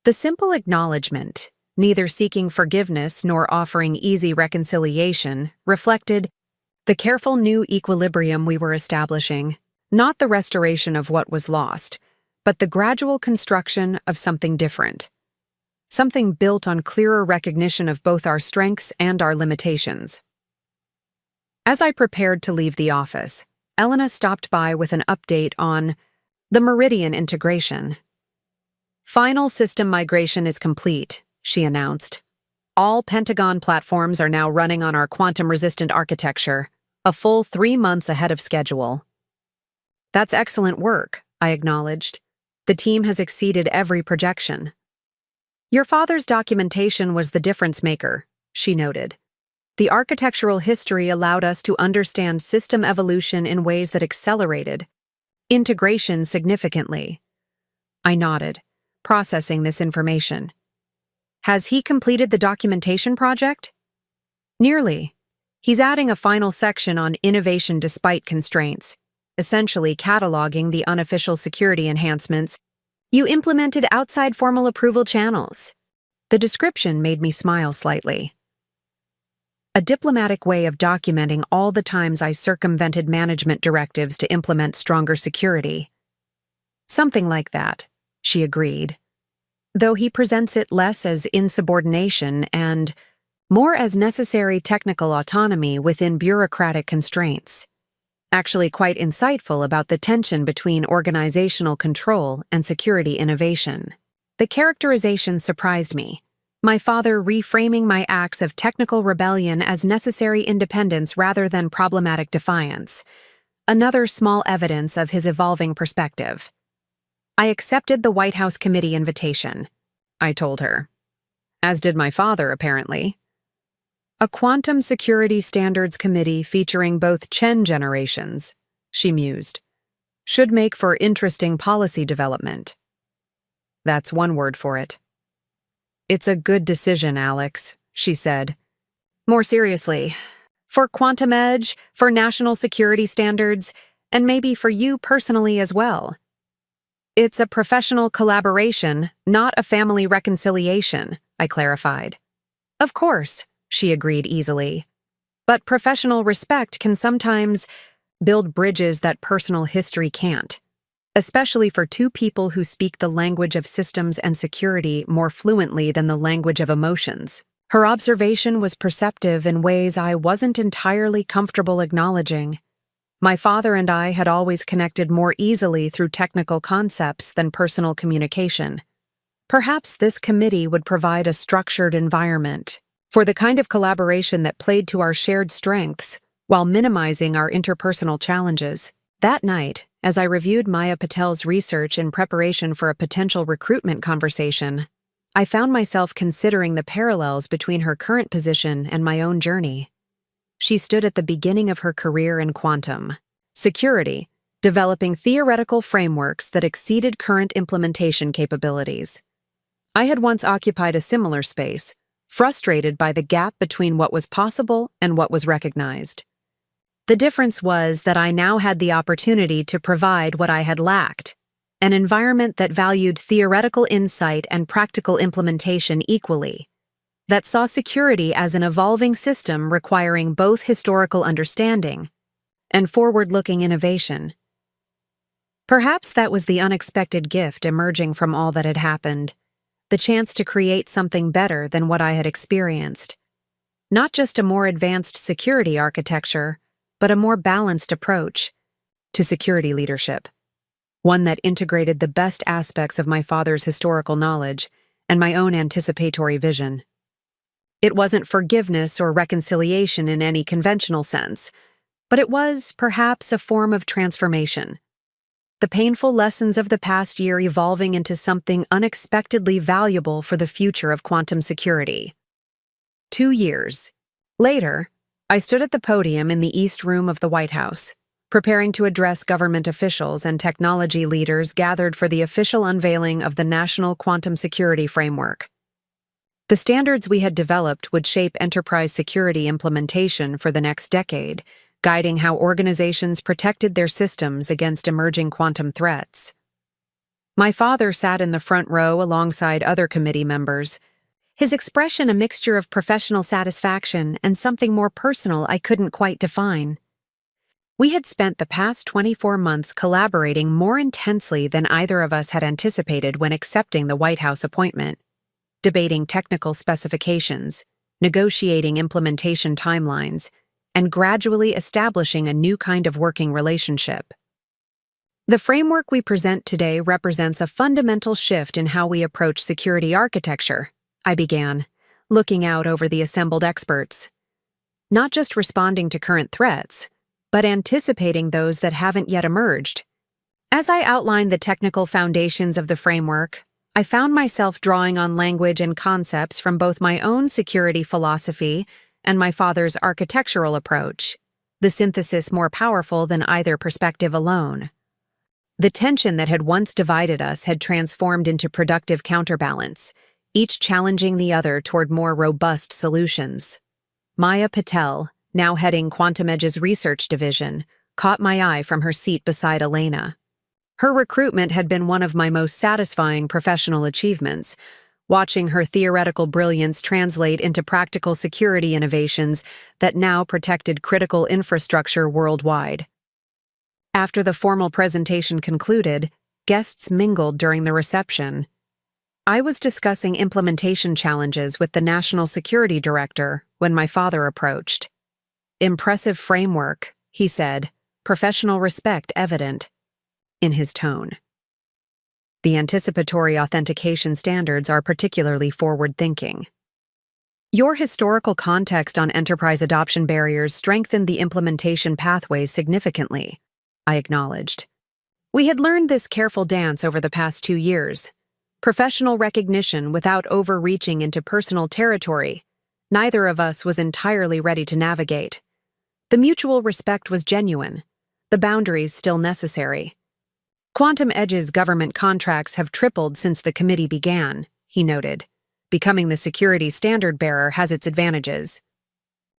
The simple acknowledgement, neither seeking forgiveness nor offering easy reconciliation, reflected the careful new equilibrium we were establishing, not the restoration of what was lost, but the gradual construction of something different. Something built on clearer recognition of both our strengths and our limitations. As I prepared to leave the office, Elena stopped by with an update on the Meridian integration. Final system migration is complete, she announced. All Pentagon platforms are now running on our quantum-resistant architecture, a full 3 months ahead of schedule. That's excellent work, I acknowledged. The team has exceeded every projection. Your father's documentation was the difference maker, she noted. The architectural history allowed us to understand system evolution in ways that accelerated integration significantly. I nodded, processing this information. Has he completed the documentation project? Nearly. He's adding a final section on innovation despite constraints, essentially cataloging the unofficial security enhancements you implemented outside formal approval channels. The description made me smile slightly. A diplomatic way of documenting all the times I circumvented management directives to implement stronger security. Something like that, she agreed, though he presents it less as insubordination and more as necessary technical autonomy within bureaucratic constraints. Actually quite insightful about the tension between organizational control and security innovation. The characterization surprised me, my father reframing my acts of technical rebellion as necessary independence rather than problematic defiance. Another small evidence of his evolving perspective. I accepted the White House committee invitation, I told her. As did my father, apparently. A quantum security standards committee featuring both Chen generations, she mused, should make for interesting policy development. That's one word for it. It's a good decision, Alex, she said. More seriously, for Quantum Edge, for national security standards, and maybe for you personally as well. It's a professional collaboration, not a family reconciliation, I clarified. Of course, she agreed easily. But professional respect can sometimes build bridges that personal history can't, especially for two people who speak the language of systems and security more fluently than the language of emotions. Her observation was perceptive in ways I wasn't entirely comfortable acknowledging. My father and I had always connected more easily through technical concepts than personal communication. Perhaps this committee would provide a structured environment for the kind of collaboration that played to our shared strengths while minimizing our interpersonal challenges. That night, as I reviewed Maya Patel's research in preparation for a potential recruitment conversation, I found myself considering the parallels between her current position and my own journey. She stood at the beginning of her career in quantum security, developing theoretical frameworks that exceeded current implementation capabilities. I had once occupied a similar space, frustrated by the gap between what was possible and what was recognized. The difference was that I now had the opportunity to provide what I had lacked, an environment that valued theoretical insight and practical implementation equally, that saw security as an evolving system requiring both historical understanding and forward-looking innovation. Perhaps that was the unexpected gift emerging from all that had happened, the chance to create something better than what I had experienced. Not just a more advanced security architecture, but a more balanced approach to security leadership, one that integrated the best aspects of my father's historical knowledge and my own anticipatory vision. It wasn't forgiveness or reconciliation in any conventional sense, but it was, perhaps, a form of transformation. The painful lessons of the past year evolving into something unexpectedly valuable for the future of quantum security. 2 years later, I stood at the podium in the East Room of the White House, preparing to address government officials and technology leaders gathered for the official unveiling of the National Quantum Security Framework. The standards we had developed would shape enterprise security implementation for the next decade, guiding how organizations protected their systems against emerging quantum threats. My father sat in the front row alongside other committee members, his expression a mixture of professional satisfaction and something more personal I couldn't quite define. We had spent the past 24 months collaborating more intensely than either of us had anticipated when accepting the White House appointment, debating technical specifications, negotiating implementation timelines, and gradually establishing a new kind of working relationship. The framework we present today represents a fundamental shift in how we approach security architecture, I began, looking out over the assembled experts. Not just responding to current threats, but anticipating those that haven't yet emerged. As I outlined the technical foundations of the framework, I found myself drawing on language and concepts from both my own security philosophy and my father's architectural approach, the synthesis more powerful than either perspective alone. The tension that had once divided us had transformed into productive counterbalance, each challenging the other toward more robust solutions. Maya Patel, now heading Quantum Edge's research division, caught my eye from her seat beside Elena. Her recruitment had been one of my most satisfying professional achievements, watching her theoretical brilliance translate into practical security innovations that now protected critical infrastructure worldwide. After the formal presentation concluded, guests mingled during the reception. I was discussing implementation challenges with the National Security Director when my father approached. "Impressive framework," he said, professional respect evident in his tone. The anticipatory authentication standards are particularly forward-thinking. Your historical context on enterprise adoption barriers strengthened the implementation pathways significantly, I acknowledged. We had learned this careful dance over the past 2 years. Professional recognition without overreaching into personal territory. Neither of us was entirely ready to navigate. The mutual respect was genuine, the boundaries still necessary. Quantum Edge's government contracts have tripled since the committee began, he noted. Becoming the security standard bearer has its advantages,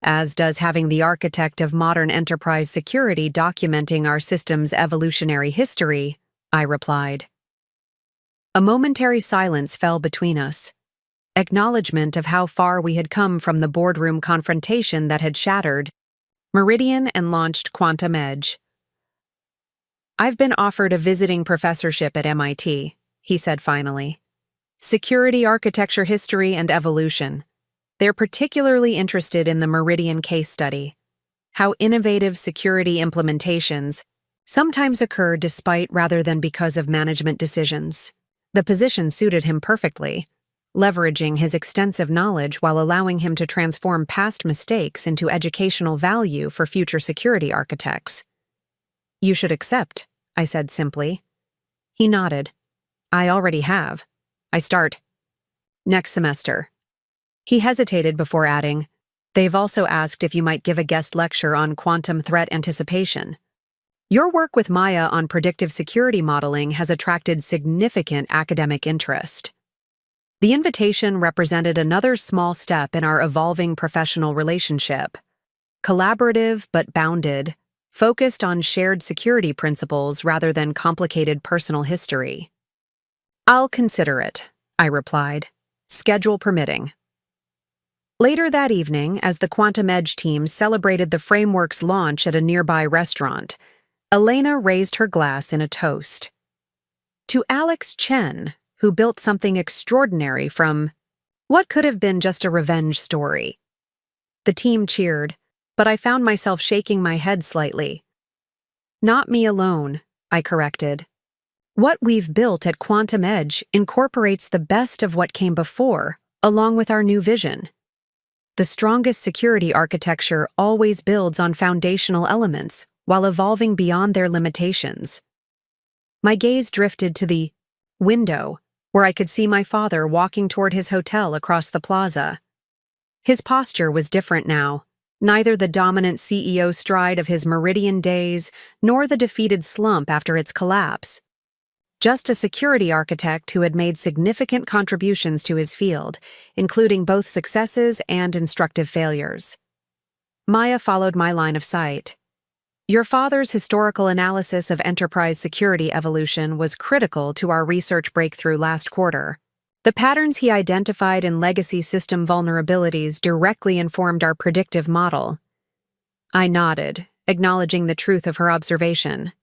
as does having the architect of modern enterprise security documenting our system's evolutionary history, I replied. A momentary silence fell between us, acknowledgement of how far we had come from the boardroom confrontation that had shattered Meridian and launched Quantum Edge. "I've been offered a visiting professorship at MIT," he said finally. "Security architecture history and evolution. They're particularly interested in the Meridian case study, how innovative security implementations sometimes occur despite rather than because of management decisions." The position suited him perfectly, leveraging his extensive knowledge while allowing him to transform past mistakes into educational value for future security architects. "You should accept," I said simply. He nodded. "I already have. I start next semester." He hesitated before adding, "They've also asked if you might give a guest lecture on quantum threat anticipation." Your work with Maya on predictive security modeling has attracted significant academic interest. The invitation represented another small step in our evolving professional relationship. Collaborative but bounded, focused on shared security principles rather than complicated personal history. "I'll consider it," I replied, schedule permitting. Later that evening, as the Quantum Edge team celebrated the framework's launch at a nearby restaurant, Elena raised her glass in a toast. To Alex Chen, who built something extraordinary from what could have been just a revenge story. The team cheered, but I found myself shaking my head slightly. "Not me alone," I corrected. "What we've built at Quantum Edge incorporates the best of what came before, along with our new vision. The strongest security architecture always builds on foundational elements while evolving beyond their limitations." My gaze drifted to the window, where I could see my father walking toward his hotel across the plaza. His posture was different now, neither the dominant CEO stride of his Meridian days nor the defeated slump after its collapse. Just a security architect who had made significant contributions to his field, including both successes and instructive failures. Maya followed my line of sight. "Your father's historical analysis of enterprise security evolution was critical to our research breakthrough last quarter. The patterns he identified in legacy system vulnerabilities directly informed our predictive model." I nodded, acknowledging the truth of her observation.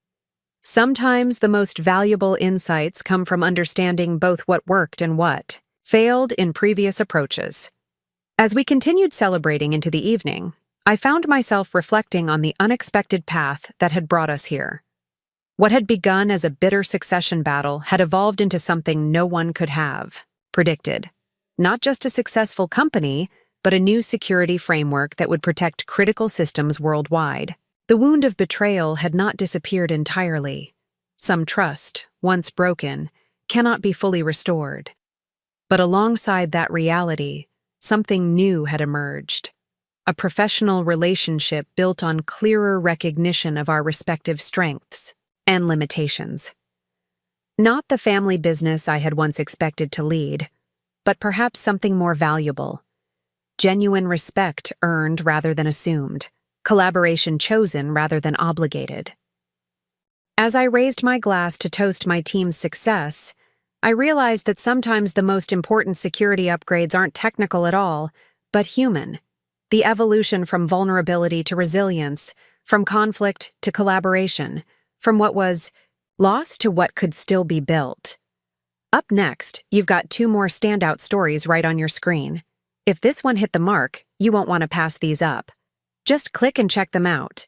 Sometimes the most valuable insights come from understanding both what worked and what failed in previous approaches. As we continued celebrating into the evening, I found myself reflecting on the unexpected path that had brought us here. What had begun as a bitter succession battle had evolved into something no one could have predicted. Not just a successful company, but a new security framework that would protect critical systems worldwide. The wound of betrayal had not disappeared entirely. Some trust, once broken, cannot be fully restored. But alongside that reality, something new had emerged. A professional relationship built on clearer recognition of our respective strengths and limitations. Not the family business I had once expected to lead, but perhaps something more valuable. Genuine respect earned rather than assumed, collaboration chosen rather than obligated. As I raised my glass to toast my team's success, I realized that sometimes the most important security upgrades aren't technical at all, but human. The evolution from vulnerability to resilience, from conflict to collaboration, from what was lost to what could still be built. Up next, you've got 2 more standout stories right on your screen. If this one hit the mark, you won't want to pass these up. Just click and check them out.